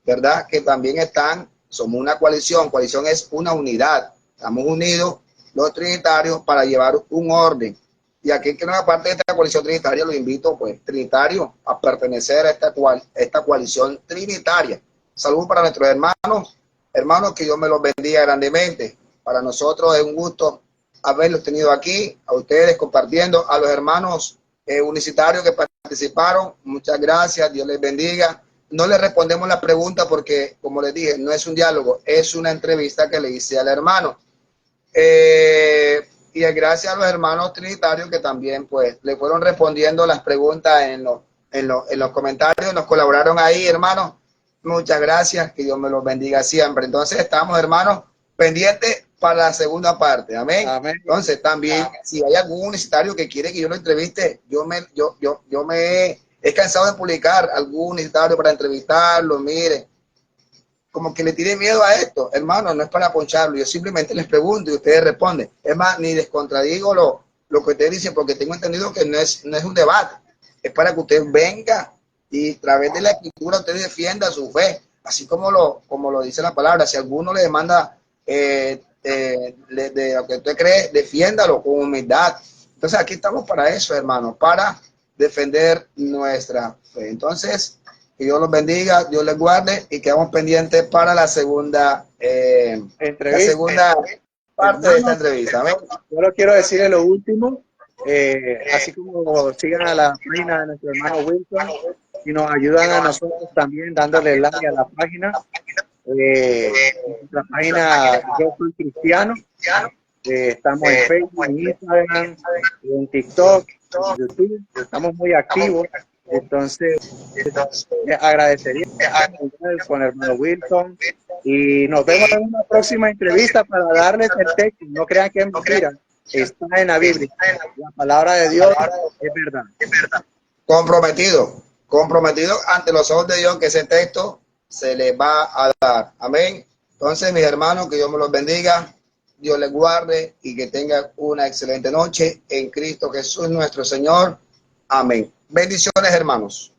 ¿verdad? Que también están, somos una coalición. Coalición es una unidad. Estamos unidos los trinitarios para llevar un orden. Y aquí que no es parte de esta coalición trinitaria, lo invito, pues, trinitario, a pertenecer a esta coalición trinitaria. Saludos para nuestros hermanos, que Dios me los bendiga grandemente. Para nosotros es un gusto haberlos tenido aquí, a ustedes compartiendo, a los hermanos unicitarios que participaron. Muchas gracias, Dios les bendiga. No le respondemos la pregunta porque, como les dije, no es un diálogo, es una entrevista que le hice al hermano. Y gracias a los hermanos trinitarios que también pues le fueron respondiendo las preguntas en los comentarios, nos colaboraron ahí, hermanos. Muchas gracias, que Dios me los bendiga siempre. Entonces estamos, hermanos, pendientes para la segunda parte. Amén. Amén. Entonces también, si hay algún unicitario que quiere que yo lo entreviste, yo me he cansado de publicar algún unicitario para entrevistarlo. Mire, como que le tiene miedo a esto, hermano, no es para poncharlo, yo simplemente les pregunto y ustedes responden. Es más, ni les contradigo lo que ustedes dicen, porque tengo entendido que no es un debate, es para que usted venga y a través de la escritura usted defienda su fe, así como lo dice la palabra. Si alguno le demanda de lo que usted cree, defiéndalo con humildad. Entonces aquí estamos para eso, hermano, para defender nuestra fe. Entonces, que Dios los bendiga, Dios les guarde y quedamos pendientes para la segunda parte de esta entrevista. ¿Amén? Solo quiero decirle lo último, así como sigan a la página de nuestro hermano Wilson y nos ayudan a nosotros también dándole like a la página. Nuestra página Yo Soy Cristiano. Estamos en Facebook, en Instagram, en TikTok, en YouTube. Estamos muy activos. Entonces, agradecería con el hermano Wilson y nos vemos en una próxima entrevista para darles el texto. No crean que es mentira, está en la Biblia. La palabra de Dios es verdad. Comprometido ante los ojos de Dios que ese texto se les va a dar. Amén. Entonces, mis hermanos, que Dios me los bendiga, Dios les guarde y que tengan una excelente noche en Cristo Jesús nuestro Señor. Amén. Bendiciones, hermanos.